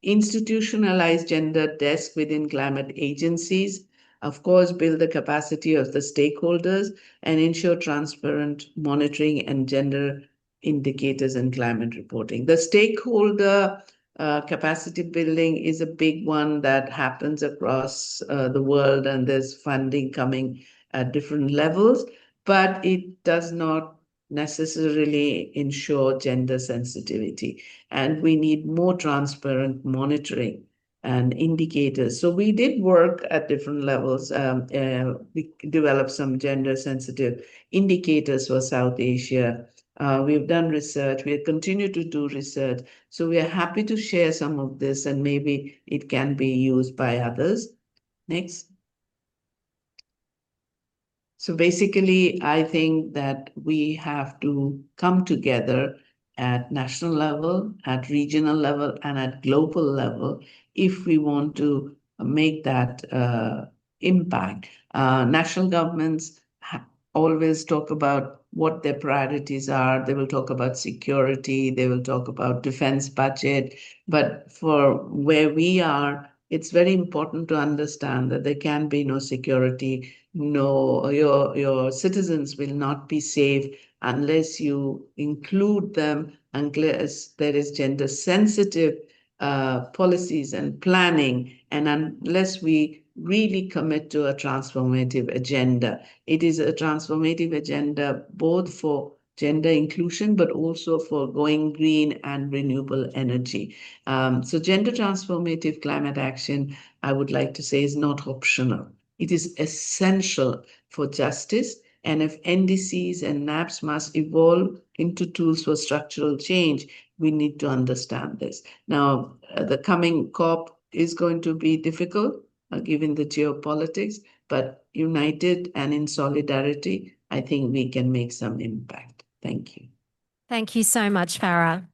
Institutionalize gender desk within climate agencies. Of course, build the capacity of the stakeholders and ensure transparent monitoring and gender indicators in climate reporting. The stakeholder capacity building is a big one that happens across the world, and there's funding coming at different levels, but it does not necessarily ensure gender sensitivity. And we need more transparent monitoring and indicators. So we did work at different levels. We developed some gender sensitive indicators for South Asia. We've done research. We continue to do research. So we are happy to share some of this, and maybe it can be used by others. Next. So basically, I think that we have to come together at national level, at regional level, and at global level if we want to make that impact. National governments always talk about what their priorities are. They will talk about security, they will talk about defense budget. But for where we are, it's very important to understand that there can be no security. No, your citizens will not be safe unless you include them, unless there is gender sensitive policies and planning, and unless we really commit to a transformative agenda. It is a transformative agenda both for gender inclusion, but also for going green and renewable energy. So gender transformative climate action, I would like to say, is not optional. It is essential for justice. And if NDCs and NAPs must evolve into tools for structural change, we need to understand this. Now, the coming COP is going to be difficult, given the geopolitics, but united and in solidarity, I think we can make some impact. Thank you. Thank you so much, Farah.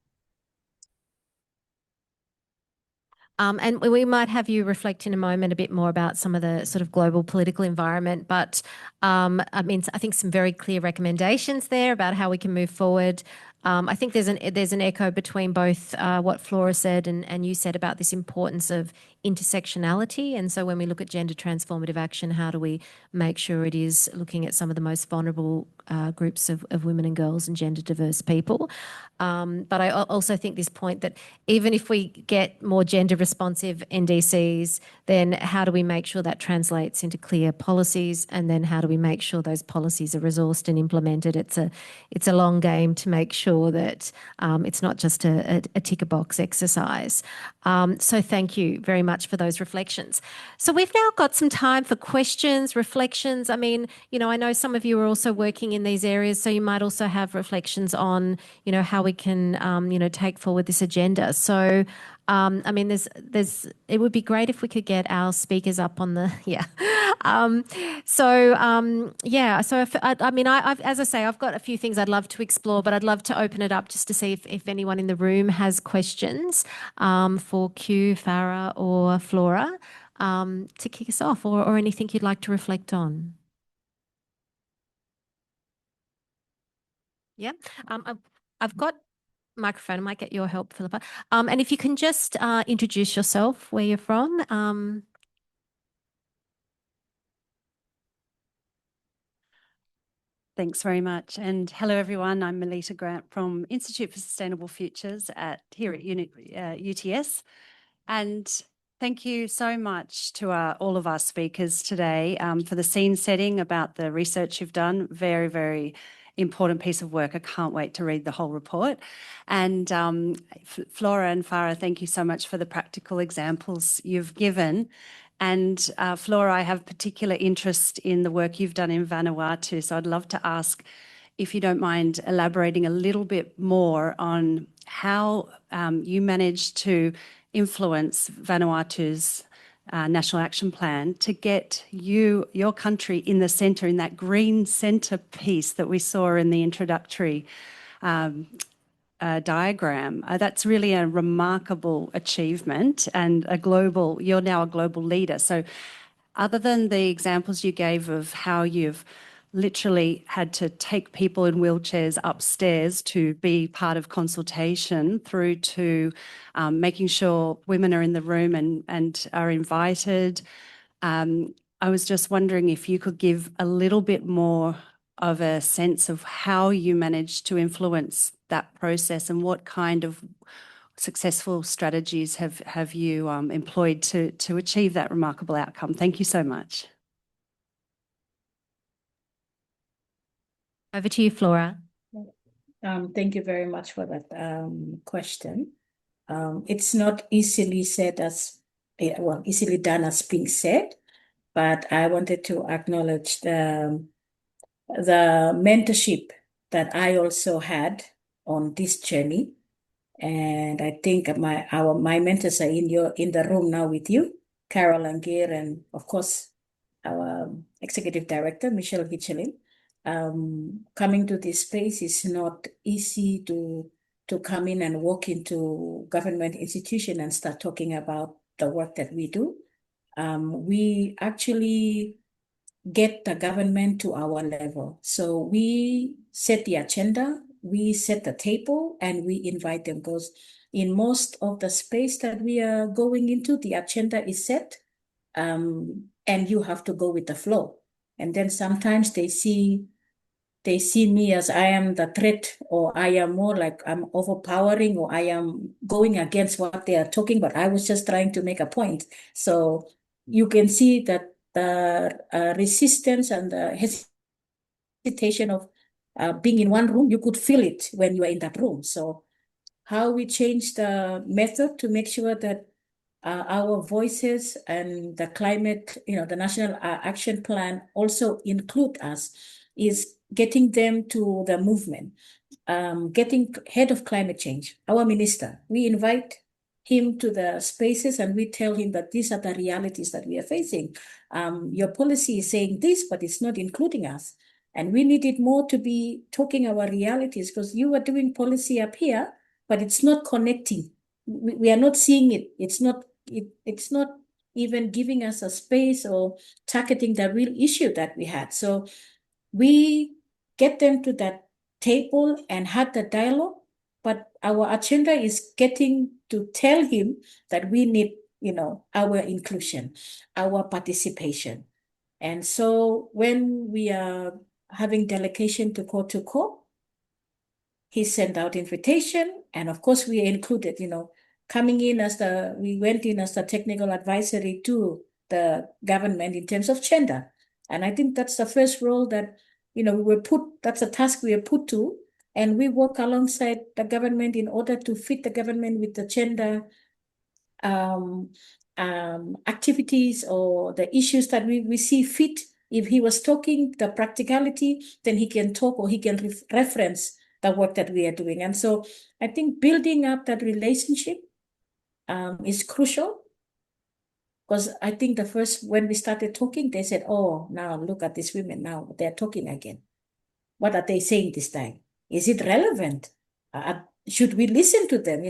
And we might have you reflect in a moment a bit more about some of the sort of global political environment, but I think some very clear recommendations there about how we can move forward. I think there's an echo between both what Flora said and you said about this importance of intersectionality. And so when we look at gender transformative action, how do we make sure it is looking at some of the most vulnerable groups of women and girls and gender diverse people? But I also think this point that even if we get more gender responsive NDCs, then how do we make sure that translates into clear policies? And then how do we make sure those policies are resourced and implemented? It's a long game to make sure that it's not just a ticker box exercise. So thank you very much for those reflections. So we've now got some time for questions, reflections. I mean, I know some of you are also working in these areas, so you might also have reflections on, how we can, take forward this agenda. So, it would be great if we could get our speakers up on the, as I say, I've got a few things I'd love to explore, but I'd love to open it up just to see if anyone in the room has questions for Q, Farah or Flora to kick us off, or anything you'd like to reflect on. Yeah, I've got microphone. I might get your help, Philippa. And if you can just introduce yourself, where you're from. Thanks very much. And hello, everyone. I'm Melita Grant from Institute for Sustainable Futures here at UTS. And thank you so much to all of our speakers today for the scene setting about the research you've done. Very, very important piece of work. I can't wait to read the whole report. And Flora and Farah, thank you so much for the practical examples you've given. And Flora, I have particular interest in the work you've done in Vanuatu. So I'd love to ask if you don't mind elaborating a little bit more on how you managed to influence Vanuatu's National Action Plan to get your country in the centre, in that green centre piece that we saw in the introductory diagram. That's really a remarkable achievement and you're now a global leader. So other than the examples you gave of how you've literally had to take people in wheelchairs upstairs to be part of consultation, through to making sure women are in the room and are invited. I was just wondering if you could give a little bit more of a sense of how you managed to influence that process and what kind of successful strategies have you employed to achieve that remarkable outcome. Thank you so much. Over to you, Flora. Thank you very much for that question. It's not easily said as, well, easily done as being said, but I wanted to acknowledge the mentorship that I also had on this journey. And I think my mentors are in the room now with you, Carol Angir, and of course our executive director, Michelle Gichelin. Coming to this space is not easy to come in and walk into government institution and start talking about the work that we do. We actually get the government to our level. So we set the agenda, we set the table, and we invite them, because in most of the space that we are going into, the agenda is set, and you have to go with the flow. And then sometimes they see me as I am the threat, or I am more like I'm overpowering, or I am going against what they are talking about. I was just trying to make a point. So you can see that the resistance and the hesitation of being in one room, you could feel it when you are in that room. So how we change the method to make sure that our voices and the climate, the National Action Plan also include us, is getting them to the movement, getting head of climate change, our minister. We invite him to the spaces and we tell him that these are the realities that we are facing. Your policy is saying this, but it's not including us. And we need it more to be talking our realities, because you are doing policy up here, but it's not connecting. We are not seeing it. It's not even giving us a space or targeting the real issue that we had. So we get them to that table and had the dialogue, but our agenda is getting to tell him that we need, our inclusion, our participation. And so when we are having delegation to COP, he sent out invitation, and of course we are included, coming in we went in as the technical advisory to the government in terms of gender. And I think that's the first role that, that's a task we are put to, and we work alongside the government in order to fit the government with the gender activities or the issues that we see fit. If he was talking the practicality, then he can talk, or he can reference the work that we are doing. And so I think building up that relationship is crucial, because I think when we started talking, they said, oh, now look at these women, now they're talking again. What are they saying this time? Is it relevant? Should we listen to them?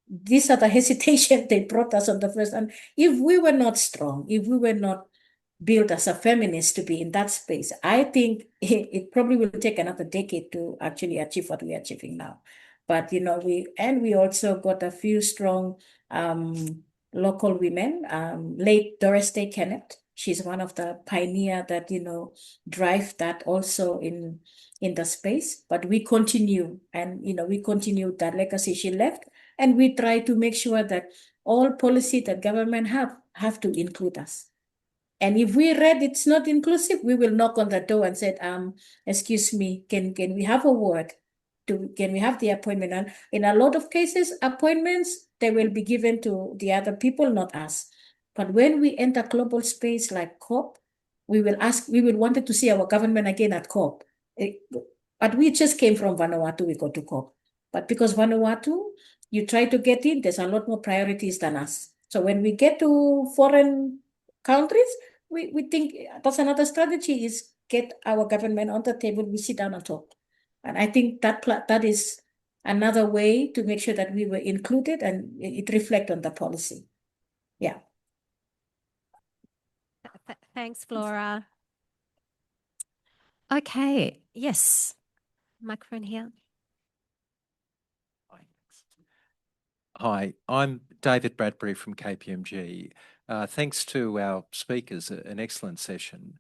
These are the hesitation they brought us on the first. And if we were not strong, if we were not built as a feminist to be in that space, I think it probably will take another decade to actually achieve what we are achieving now. But, we also got a few strong local women, late Doris Day Kennett. She's one of the pioneer that, drive that also in the space. But we continue, and, we continue that legacy she left. And we try to make sure that all policy that government have to include us. And if we read it's not inclusive, we will knock on the door and say, excuse me, can we have a word? Can we have the appointment? And in a lot of cases, appointments, they will be given to the other people, not us. But when we enter global space like COP, we will wanted to see our government again at COP. But we just came from Vanuatu, we go to COP. But because Vanuatu, you try to get in, there's a lot more priorities than us. So when we get to foreign countries, we think that's another strategy, is get our government on the table, we sit down and talk. And I think that is another way to make sure that we were included and it reflect on the policy. Yeah. Thanks, Flora. Okay, yes, microphone here. Hi, I'm David Bradbury from KPMG. Thanks to our speakers, an excellent session.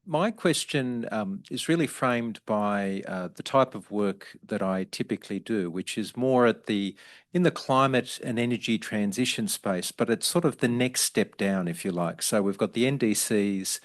My question is really framed by the type of work that I typically do, which is more in the climate and energy transition space, but it's sort of the next step down, if you like. So we've got the NDCs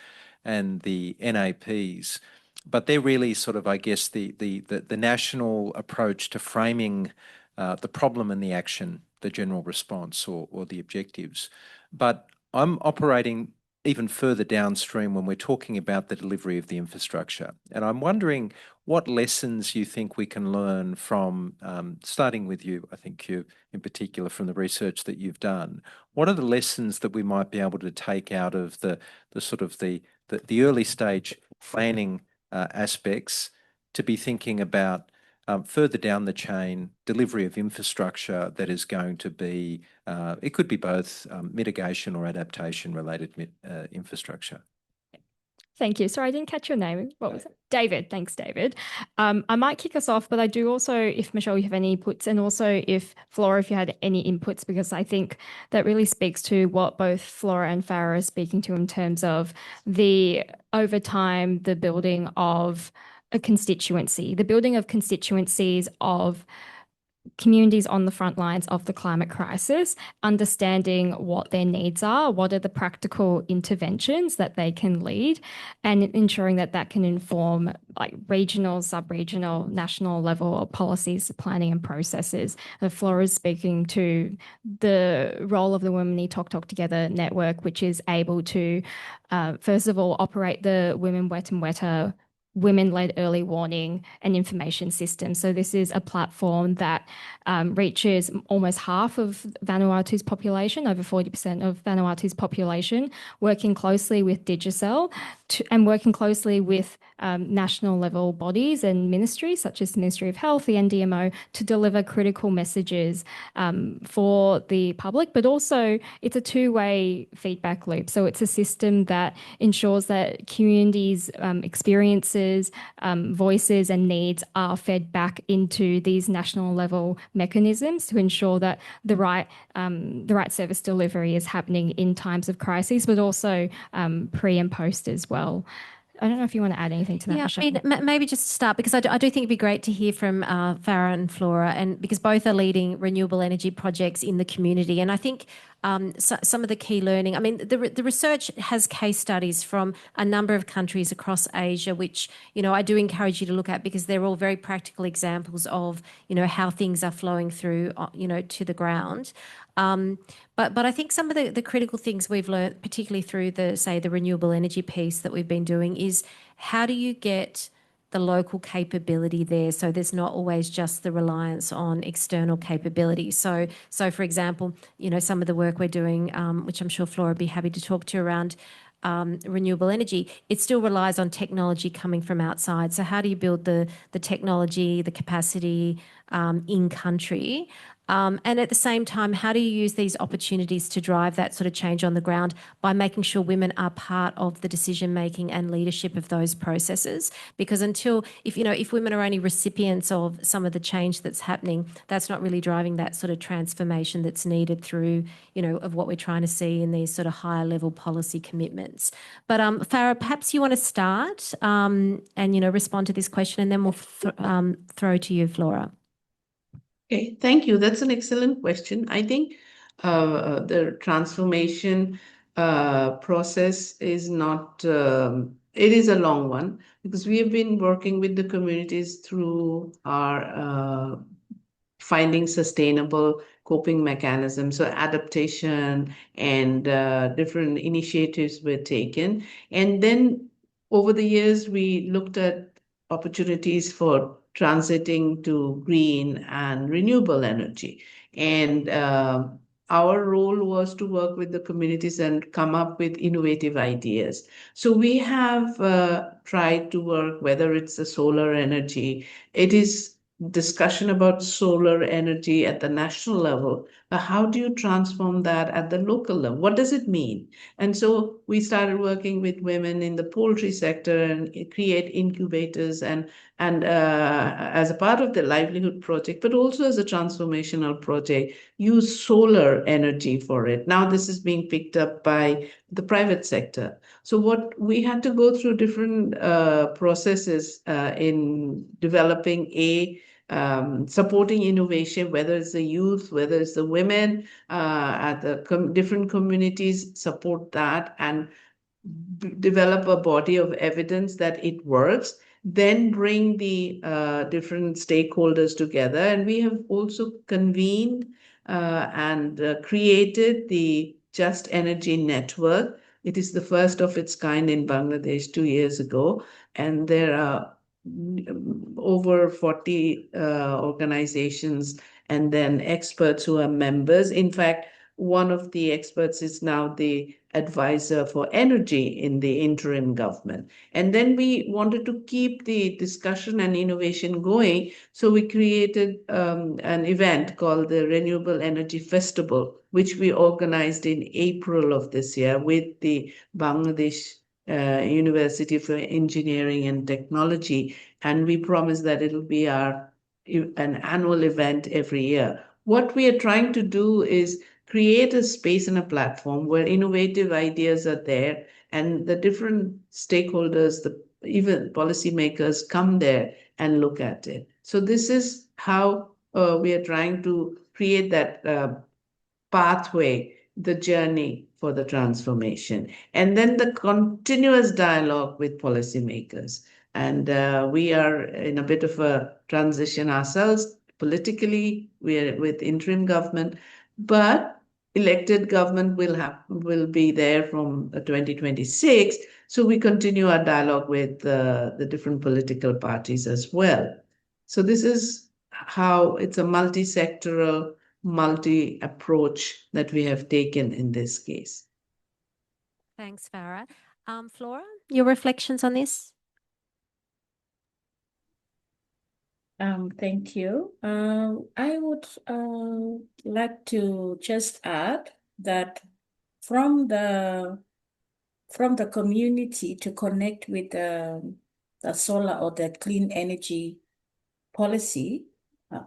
and the NAPs. but they're really sort of, I guess, the national approach to framing the problem and the action, the general response or the objectives. But I'm operating even further downstream when we're talking about the delivery of the infrastructure. And I'm wondering what lessons you think we can learn from, starting with you, I think you in particular, from the research that you've done. What are the lessons that we might be able to take out of the sort of the early stage planning aspects to be thinking about further down the chain, delivery of infrastructure that is going to be, it could be both mitigation or adaptation related infrastructure. Thank you. Sorry, I didn't catch your name. What was it? David. Thanks, David. I might kick us off, but I do also, if Michelle, you have any inputs, and also if Flora, if you had any inputs, because I think that really speaks to what both Flora and Farah are speaking to in terms of the, over time, the building of a constituency, the building of constituencies of communities on the front lines of the climate crisis, understanding what their needs are, what are the practical interventions that they can lead, and ensuring that that can inform like regional, sub-regional, national level policies, planning and processes. Flora is speaking to the role of the Women Need Talk Together network, which is able to, first of all, operate the Women Wet and Wetter women-led early warning and information system. So this is a platform that reaches almost half of Vanuatu's population, over 40% of Vanuatu's population, working closely with Digicel and working closely with national level bodies and ministries such as the Ministry of Health, the NDMO, to deliver critical messages for the public, but also it's a two-way feedback loop. So it's a system that ensures that communities' experiences, voices and needs are fed back into these national level mechanisms to ensure that the right service delivery is happening in times of crises, but also pre and post as well. I don't know if you want to add anything to that, Michelle. I mean, maybe just to start, because I do think it'd be great to hear from Farah and Flora, and because both are leading renewable energy projects in the community. And I think some of the key learning, I mean, the research has case studies from a number of countries across Asia, which, I do encourage you to look at, because they're all very practical examples of, how things are flowing through, to the ground. But I think some of the critical things we've learned, particularly through the renewable energy piece that we've been doing, is how do you get the local capability there, so there's not always just the reliance on external capability. So for example, some of the work we're doing, which I'm sure Flora would be happy to talk to around renewable energy, it still relies on technology coming from outside. So how do you build the technology, the capacity in country? And at the same time, how do you use these opportunities to drive that sort of change on the ground by making sure women are part of the decision making and leadership of those processes? Because if women are only recipients of some of the change that's happening, that's not really driving that sort of transformation that's needed through, of what we're trying to see in these sort of higher level policy commitments. But Farah, perhaps you want to start and respond to this question, and then we'll throw to you, Flora. Okay, thank you. That's an excellent question. I think the transformation process is not, it is a long one, because we have been working with the communities through our finding sustainable coping mechanisms. So adaptation and different initiatives were taken. And then over the years, we looked at opportunities for transiting to green and renewable energy. And our role was to work with the communities and come up with innovative ideas. So we have tried to work, whether it's the solar energy, it is discussion about solar energy at the national level, but how do you transform that at the local level? What does it mean? And so we started working with women in the poultry sector and create incubators and as a part of the livelihood project, but also as a transformational project, use solar energy for it. Now this is being picked up by the private sector. So what we had to go through different processes in developing supporting innovation, whether it's the youth, whether it's the women at the different communities, support that and develop a body of evidence that it works. then bring the different stakeholders together. And we have also convened and created the Just Energy Network. It is the first of its kind in Bangladesh 2 years ago, and there are over 40 organizations and then experts who are members. In fact, one of the experts is now the advisor for energy in the interim government. And then we wanted to keep the discussion and innovation going. So we created an event called the Renewable Energy Festival, which we organized in April of this year with the Bangladesh University for Engineering and Technology. And we promised that it'll be an annual event every year. What we are trying to do is create a space and a platform where innovative ideas are there and the different stakeholders, even policymakers, come there and look at it. So this is how we are trying to create that pathway, the journey for the transformation, and then the continuous dialogue with policymakers. And we are in a bit of a transition ourselves politically. We are with interim government, but elected government will be there from 2026. So we continue our dialogue with the different political parties as well. So this is how it's a multi-sectoral, multi-approach that we have taken in this case. Thanks, Farah. Flora, your reflections on this? Thank you. I would like to just add that from the community to connect with the solar or the clean energy policy,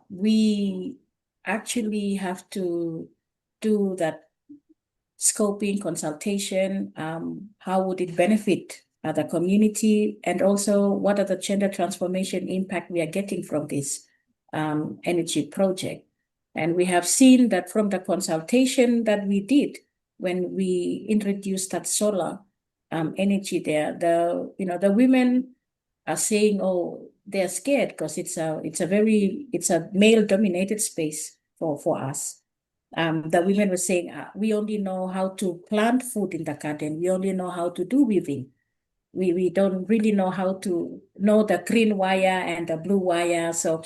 we actually have to do that scoping consultation. How would it benefit the community, and also what are the gender transformation impact we are getting from this energy project? And we have seen that from the consultation that we did when we introduced that solar energy there, the women are saying, oh, they're scared because it's a male-dominated space for us. The women were saying, we only know how to plant food in the garden. We only know how to do weaving. We don't really know how to know the green wire and the blue wire. So,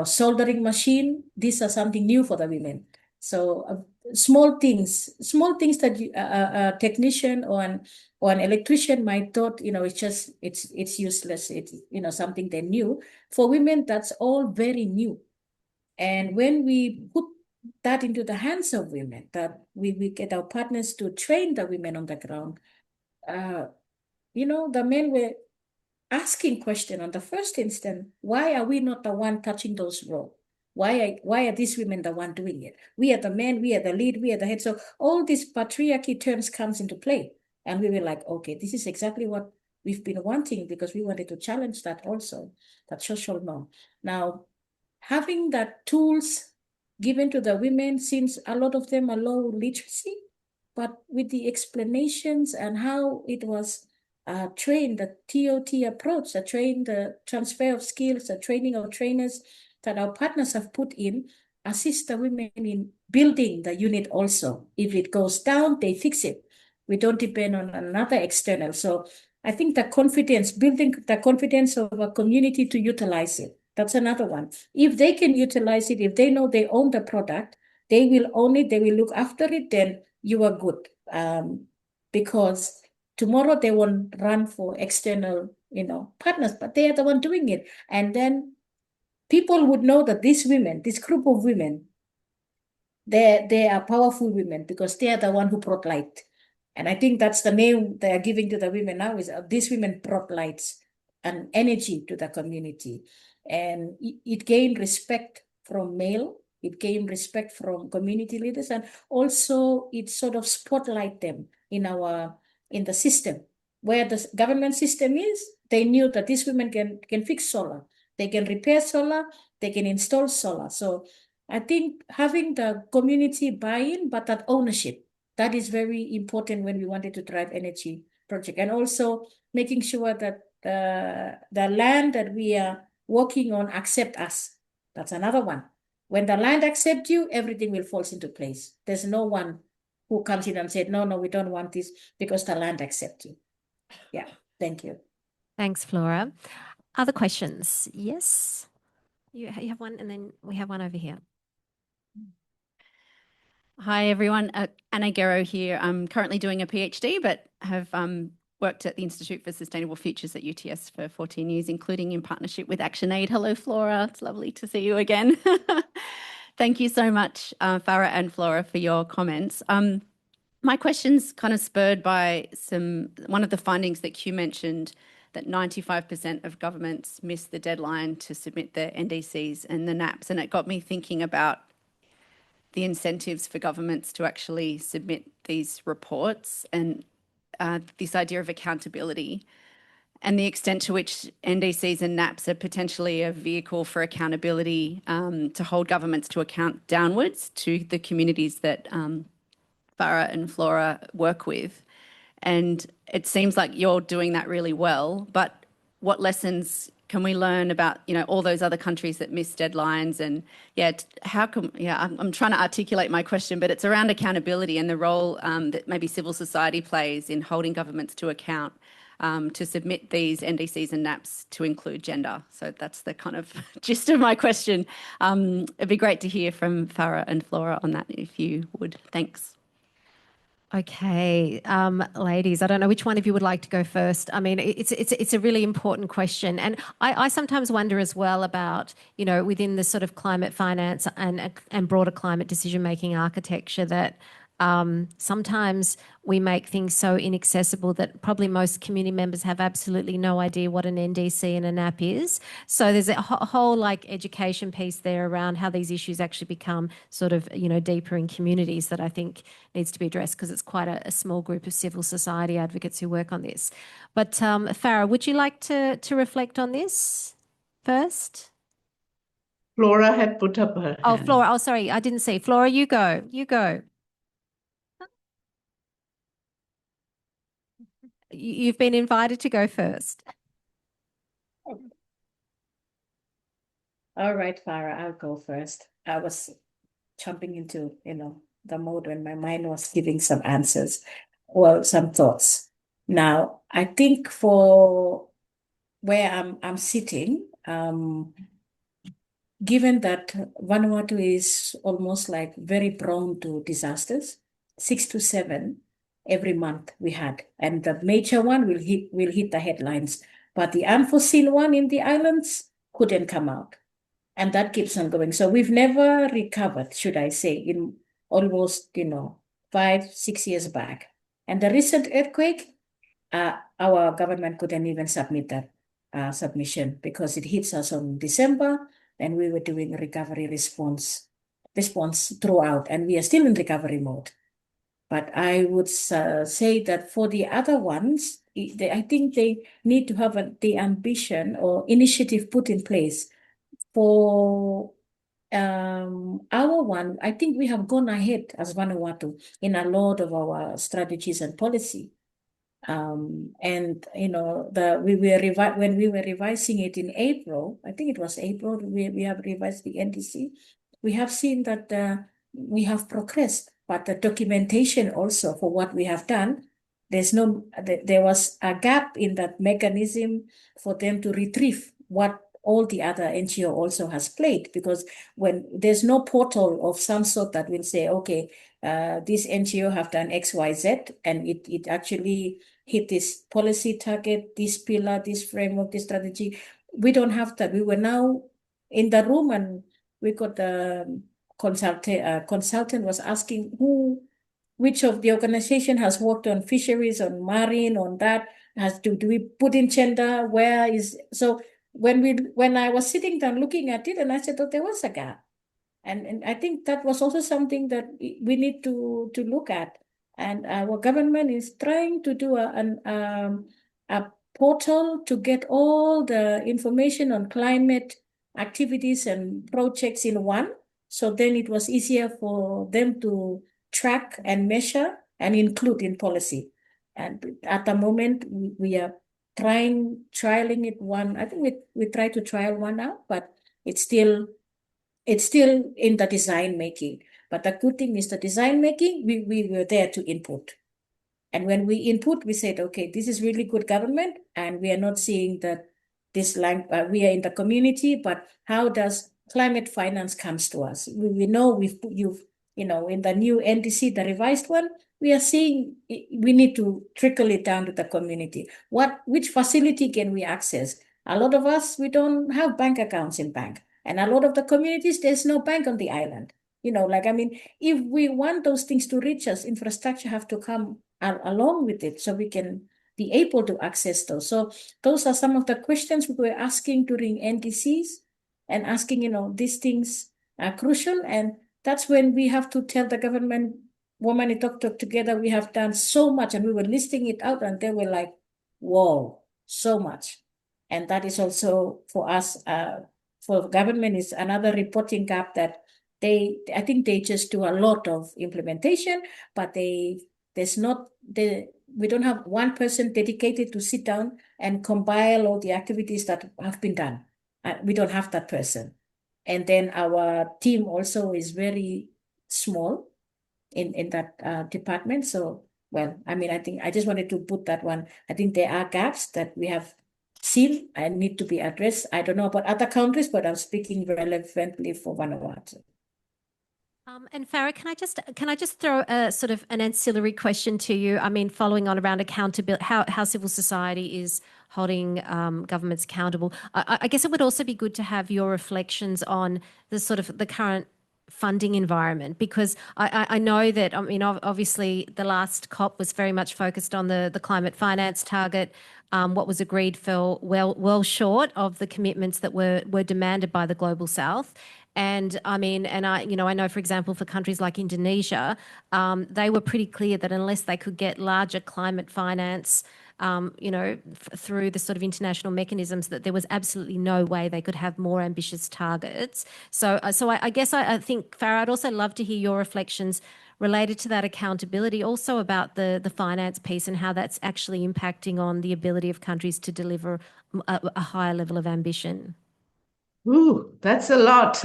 soldering machine, these are something new for the women. So small things that a technician or an electrician might thought, it's useless. It's, something they knew. For women, that's all very new. And when we put that into the hands of women, that we get our partners to train the women on the ground, the men were asking question on the first instant, why are we not the one touching those roles? Why are these women the one doing it? We are the men, we are the lead, we are the head. So all these patriarchy terms comes into play. And we were like, okay, this is exactly what we've been wanting, because we wanted to challenge that also, that social norm. Now, having that tools given to the women, since a lot of them are low literacy, but with the explanations and how it was trained, the TOT approach, the transfer of skills, the training of trainers that our partners have put in, assist the women in building the unit also. If it goes down, they fix it. We don't depend on another external. So I think building the confidence of a community to utilize it. That's another one. If they can utilize it, if they know they own the product, they will own it, they will look after it, then you are good. Because tomorrow they won't run for external, partners, but they are the one doing it. And then people would know that these women, this group of women, they are powerful women because they are the one who brought light. And I think that's the name they are giving to the women now, is these women brought lights and energy to the community. And it gained respect from male, it gained respect from community leaders, and also it sort of spotlight them in the system. Where the government system is, they knew that these women can fix solar, they can repair solar, they can install solar. So I think having the community buy-in, but that ownership, that is very important when we wanted to drive energy project. And also making sure that the land that we are working on accept us. That's another one. When the land accepts you, everything will fall into place. There's no one who comes in and said, no, we don't want this because the land accepts you. Yeah, thank you. Thanks, Flora. Other questions? Yes? You have one, and then we have one over here. Hi, everyone. Anna Guerrero here. I'm currently doing a PhD, but have worked at the Institute for Sustainable Futures at UTS for 14 years, including in partnership with ActionAid. Hello, Flora. It's lovely to see you again. Thank you so much, Farah and Flora, for your comments. My question's kind of spurred by one of the findings that Q mentioned, that 95% of governments miss the deadline to submit their NDCs and the NAPs. And it got me thinking about the incentives for governments to actually submit these reports and this idea of accountability and the extent to which NDCs and NAPs are potentially a vehicle for accountability to hold governments to account downwards to the communities that Farah and Flora work with. And it seems like you're doing that really well, but what lessons can we learn about, all those other countries that miss deadlines? And I'm trying to articulate my question, but it's around accountability and the role that maybe civil society plays in holding governments to account to submit these NDCs and NAPs to include gender. So that's the kind of gist of my question. It'd be great to hear from Farah and Flora on that, if you would. Thanks. Okay, ladies, I don't know which one of you would like to go first. I mean, it's a really important question. And I sometimes wonder as well about, within the sort of climate finance and broader climate decision-making architecture that sometimes we make things so inaccessible that probably most community members have absolutely no idea what an NDC and a NAP is. So there's a whole education piece there around how these issues actually become sort of, deeper in communities that I think needs to be addressed, because it's quite a small group of civil society advocates who work on this. But Farah, would you like to reflect on this first? Flora had put up her hand. Oh, Flora. Oh, sorry, I didn't see. Flora, you go. You've been invited to go first. All right, Farah, I'll go first. I was jumping into, the mode when my mind was giving some answers, well, some thoughts. Now, I think for where I'm sitting, given that Vanuatu is almost like very prone to disasters, 6 to 7 every month we had, and the major one will hit the headlines, but the unforeseen one in the islands couldn't come out, and that keeps on going. So we've never recovered, should I say, in almost 5-6 years back. And the recent earthquake, our government couldn't even submit that submission because it hits us on December, and we were doing recovery response throughout, and we are still in recovery mode. But I would say that for the other ones, I think they need to have the ambition or initiative put in place. For our one, I think we have gone ahead as Vanuatu in a lot of our strategies and policy. And when we were revising it in April, I think it was April, we have revised the NDC. We have seen that we have progressed, but the documentation also for what we have done, there was a gap in that mechanism for them to retrieve what all the other NGO also has played, because when there's no portal of some sort that will say, okay, this NGO have done X, Y, Z, and it actually hit this policy target, this pillar, this framework, this strategy. We don't have that. We were now in the room, and we got the consultant was asking which of the organization has worked on fisheries, on marine, on that, do we put in gender, where is, so when I was sitting down looking at it, and I said, oh, there was a gap. And I think that was also something that we need to look at. And our government is trying to do a portal to get all the information on climate activities and projects in one. So then it was easier for them to track and measure and include in policy. And at the moment, we are trialing it one. I think we try to trial one out, but it's still in the design making. But the good thing is the design making, we were there to input. And when we input, we said, okay, this is really good government, and we are not seeing that we are in the community, but how does climate finance comes to us? We know in the new NDC, the revised one, we are seeing we need to trickle it down to the community. Which facility can we access? A lot of us, we don't have bank accounts in bank. And a lot of the communities, there's no bank on the island. If we want those things to reach us, infrastructure have to come along with it so we can be able to access those. So those are some of the questions we were asking during NDCs and asking, these things are crucial. And that's when we have to tell the government, woman and talk together, we have done so much, and we were listing it out, and they were like, whoa, so much. And that is also for us, for government, is another reporting gap that I think they just do a lot of implementation, but we don't have one person dedicated to sit down and compile all the activities that have been done. We don't have that person. And then our team also is very small in that department. So, I think I just wanted to put that one. I think there are gaps that we have seen and need to be addressed. I don't know about other countries, but I'm speaking relevantly for Vanuatu. And Farah, can I just throw a sort of an ancillary question to you? I mean, following on around accountability, how civil society is holding governments accountable. I guess it would also be good to have your reflections on the sort of the current funding environment, because I know that, obviously the last COP was very much focused on the climate finance target. What was agreed fell well short of the commitments that were demanded by the Global South. And I know, for example, for countries like Indonesia, they were pretty clear that unless they could get larger climate finance, through the sort of international mechanisms, that there was absolutely no way they could have more ambitious targets. So I guess I think, Farah, I'd also love to hear your reflections related to that accountability, also about the finance piece and how that's actually impacting on the ability of countries to deliver a higher level of ambition. Ooh, that's a lot.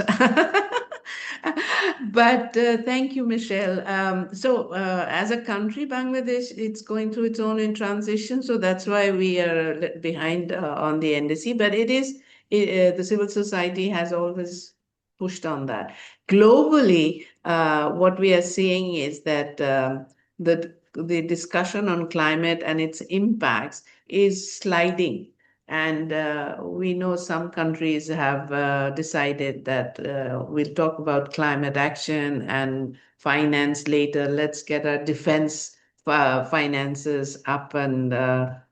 But thank you, Michelle. As a country, Bangladesh, it's going through its own in transition. So that's why we are behind on the NDC. But the civil society has always pushed on that. Globally, what we are seeing is that the discussion on climate and its impacts is sliding. And we know some countries have decided that we'll talk about climate action and finance later. Let's get our defense finances up and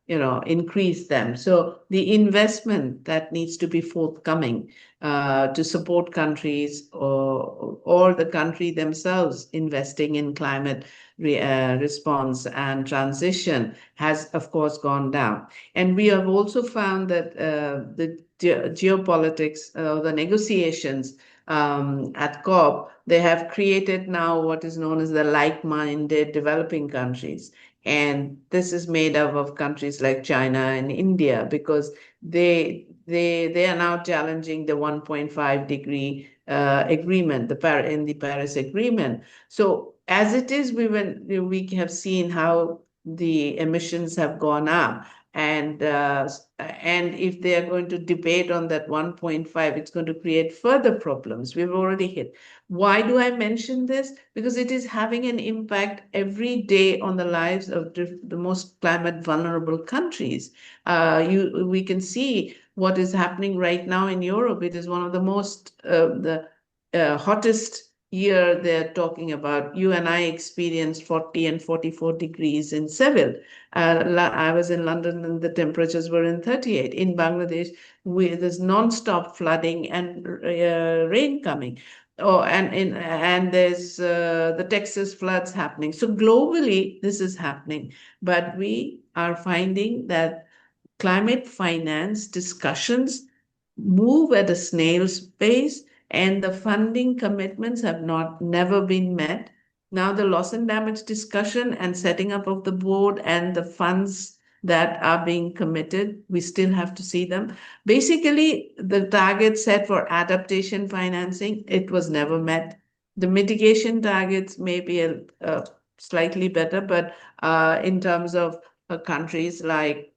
increase them. So the investment that needs to be forthcoming to support countries or the country themselves investing in climate response and transition has, of course, gone down. And we have also found that the geopolitics, the negotiations at COP, they have created now what is known as the like-minded developing countries. And this is made up of countries like China and India, because they are now challenging the 1.5 degree agreement, in the Paris Agreement. So as it is, we have seen how the emissions have gone up. And if they are going to debate on that 1.5, it's going to create further problems. We've already hit. Why do I mention this? Because it is having an impact every day on the lives of the most climate vulnerable countries. We can see what is happening right now in Europe. It is one of the most hottest year they're talking about. You and I experienced 40 and 44 degrees in Seville. I was in London and the temperatures were in 38. In Bangladesh, there's non-stop flooding and rain coming. Oh, and there's the Texas floods happening. So globally, this is happening. But we are finding that climate finance discussions move at a snail's pace, and the funding commitments have never been met. Now the loss and damage discussion and setting up of the board and the funds that are being committed. We still have to see them. Basically, the target set for adaptation financing, it was never met. The mitigation targets may be slightly better, but in terms of countries like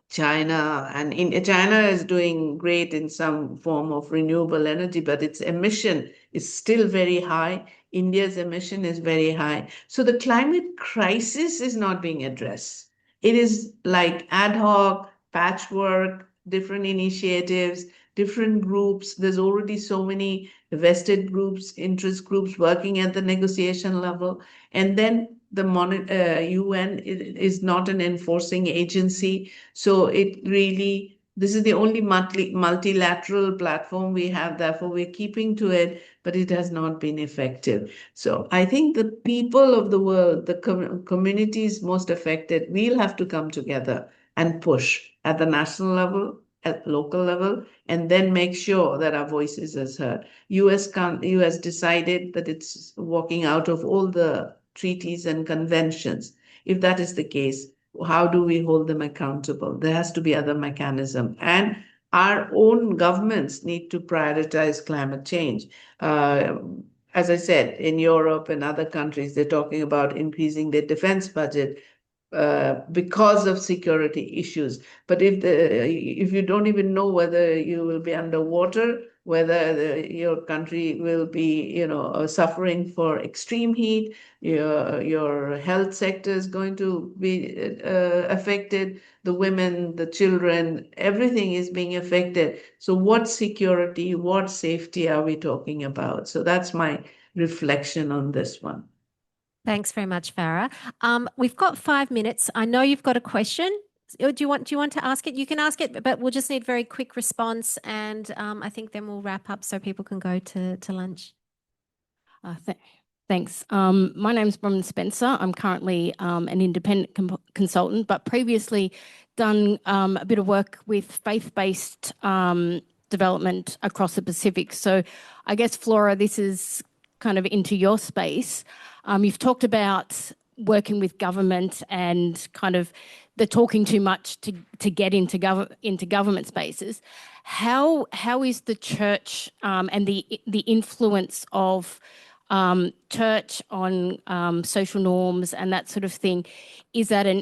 China, and China is doing great in some form of renewable energy, but its emission is still very high. India's emission is very high. So the climate crisis is not being addressed. It is like ad hoc, patchwork, different initiatives, different groups. There's already so many vested groups, interest groups working at the negotiation level. And then the UN is not an enforcing agency. So it really, this is the only multilateral platform we have. Therefore, we're keeping to it, but it has not been effective. So I think the people of the world, the communities most affected, we'll have to come together and push at the national level, at local level, and then make sure that our voices is heard. US decided that it's walking out of all the treaties and conventions. If that is the case, how do we hold them accountable? There has to be other mechanism. And our own governments need to prioritize climate change. As I said, in Europe and other countries, they're talking about increasing their defense budget because of security issues. But if you don't even know whether you will be underwater, whether your country will be, suffering for extreme heat, your health sector is going to be affected, the women, the children, everything is being affected. So what security, what safety are we talking about? So that's my reflection on this one. Thanks very much, Farah. We've got 5 minutes. I know you've got a question. Do you want to ask it? You can ask it, but we'll just need very quick response, and I think then we'll wrap up so people can go to lunch. Thanks. My name's Bronwyn Spencer. I'm currently an independent consultant, but previously done a bit of work with faith-based development across the Pacific. So I guess, Flora, this is kind of into your space. You've talked about working with government and kind of they're talking too much to get into government spaces. How is the church and the influence of church on social norms and that sort of thing, is that an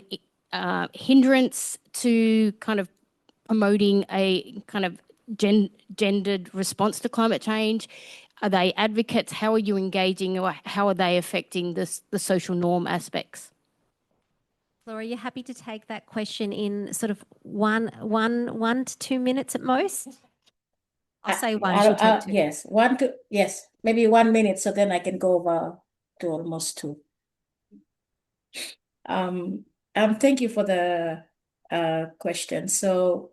hindrance to kind of promoting a kind of gendered response to climate change? Are they advocates? How are you engaging, or how are they affecting the social norm aspects? Laura, are you happy to take that question in sort of one to 2 minutes at most? I'll say one. She'll take 2. Yes, maybe 1 minute, so then I can go over to almost 2. Thank you for the question. So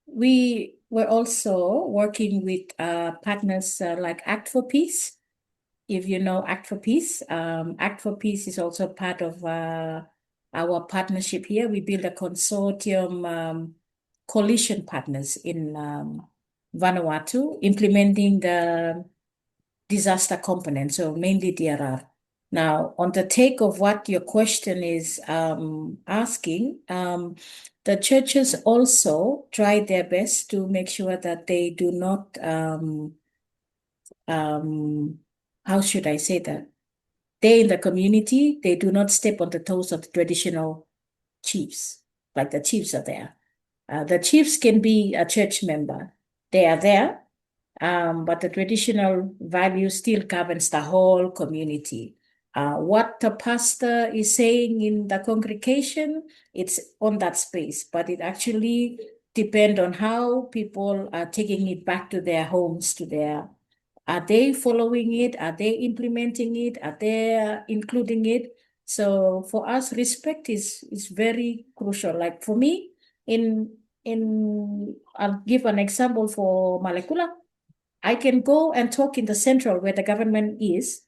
we were also working with partners like Act for Peace. If you know Act for Peace, Act for Peace is also part of our partnership here. We built a consortium coalition partners in Vanuatu, implementing the disaster component, so mainly DRR. Now, on the take of what your question is asking, the churches also try their best to make sure that they do not, how should I say that? They in the community, they do not step on the toes of the traditional chiefs, like the chiefs are there. The chiefs can be a church member. They are there, but the traditional value still governs the whole community. What the pastor is saying in the congregation, it's on that space, but it actually depends on how people are taking it back to their homes, are they following it? Are they implementing it? Are they including it? So for us, respect is very crucial. Like for me, I'll give an example for Malekula. I can go and talk in the central where the government is,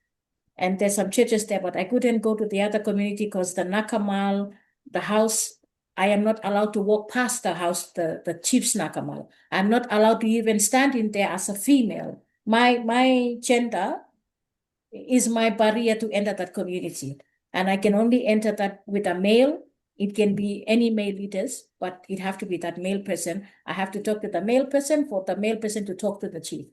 and there's some churches there, but I couldn't go to the other community because the Nakamal, the house, I am not allowed to walk past the house, the chief's Nakamal. I'm not allowed to even stand in there as a female. My gender is my barrier to enter that community. And I can only enter that with a male It can be any male leaders, but it have to be that male person. I have to talk to the male person for the male person to talk to the chief.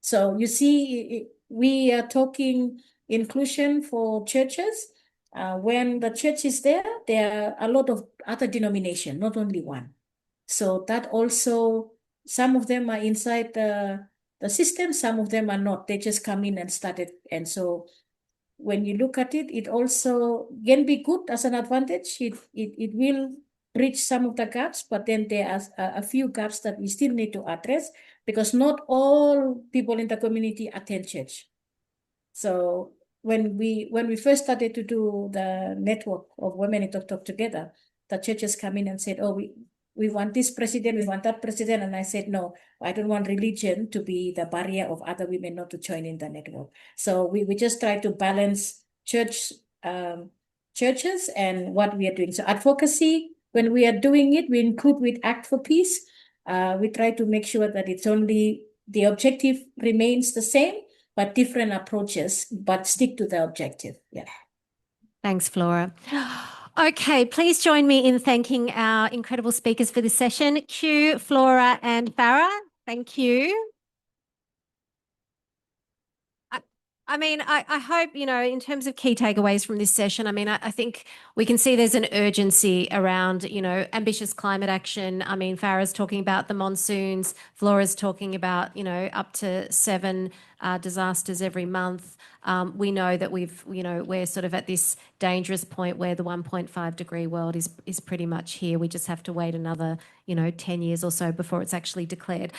So you see, we are talking inclusion for churches. When the church is there are a lot of other denominations, not only one. So that also, some of them are inside the system, some of them are not. They just come in and started. And so when you look at it, it also can be good as an advantage. It will bridge some of the gaps, but then there are a few gaps that we still need to address because not all people in the community attend church. So when we first started to do the network of women in Talk together, the churches come in and said, oh, we want this president, we want that president. And I said, no, I don't want religion to be the barrier of other women not to join in the network. So we just try to balance churches and what we are doing. So advocacy, when we are doing it, we include with Act for Peace. We try to make sure that it's only the objective remains the same, but different approaches, but stick to the objective. Yeah. Thanks, Flora. Okay, please join me in thanking our incredible speakers for this session. Q, Flora and Farah, thank you. I hope, in terms of key takeaways from this session, I think we can see there's an urgency around, ambitious climate action. Farah's talking about the monsoons, Flora's talking about, up to 7 disasters every month. We know that we're sort of at this dangerous point where the 1.5 degree world is pretty much here. We just have to wait another, 10 years or so before it's actually declared.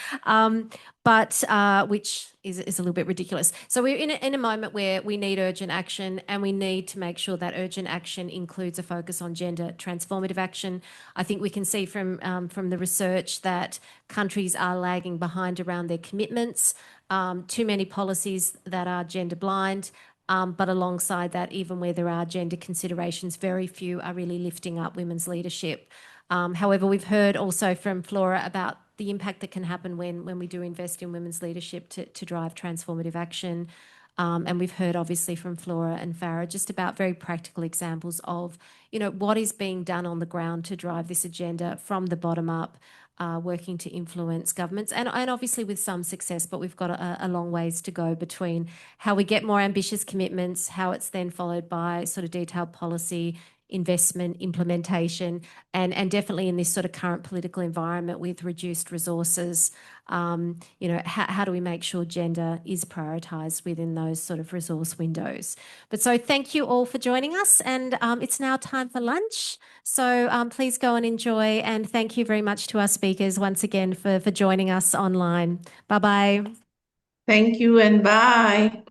Which is a little bit ridiculous. So we're in a moment where we need urgent action, and we need to make sure that urgent action includes a focus on gender transformative action. I think we can see from the research that countries are lagging behind around their commitments. Too many policies that are gender blind, but alongside that, even where there are gender considerations, very few are really lifting up women's leadership. However, we've heard also from Flora about the impact that can happen when we do invest in women's leadership to drive transformative action. And we've heard obviously from Flora and Farah just about very practical examples of, what is being done on the ground to drive this agenda from the bottom up, working to influence governments, and obviously with some success, but we've got a long ways to go between how we get more ambitious commitments, how it's then followed by sort of detailed policy, investment, implementation, and definitely in this sort of current political environment with reduced resources, how do we make sure gender is prioritised within those sort of resource windows? But so thank you all for joining us, and it's now time for lunch. So please go and enjoy, and thank you very much to our speakers once again for joining us online. Bye-bye. Thank you and bye.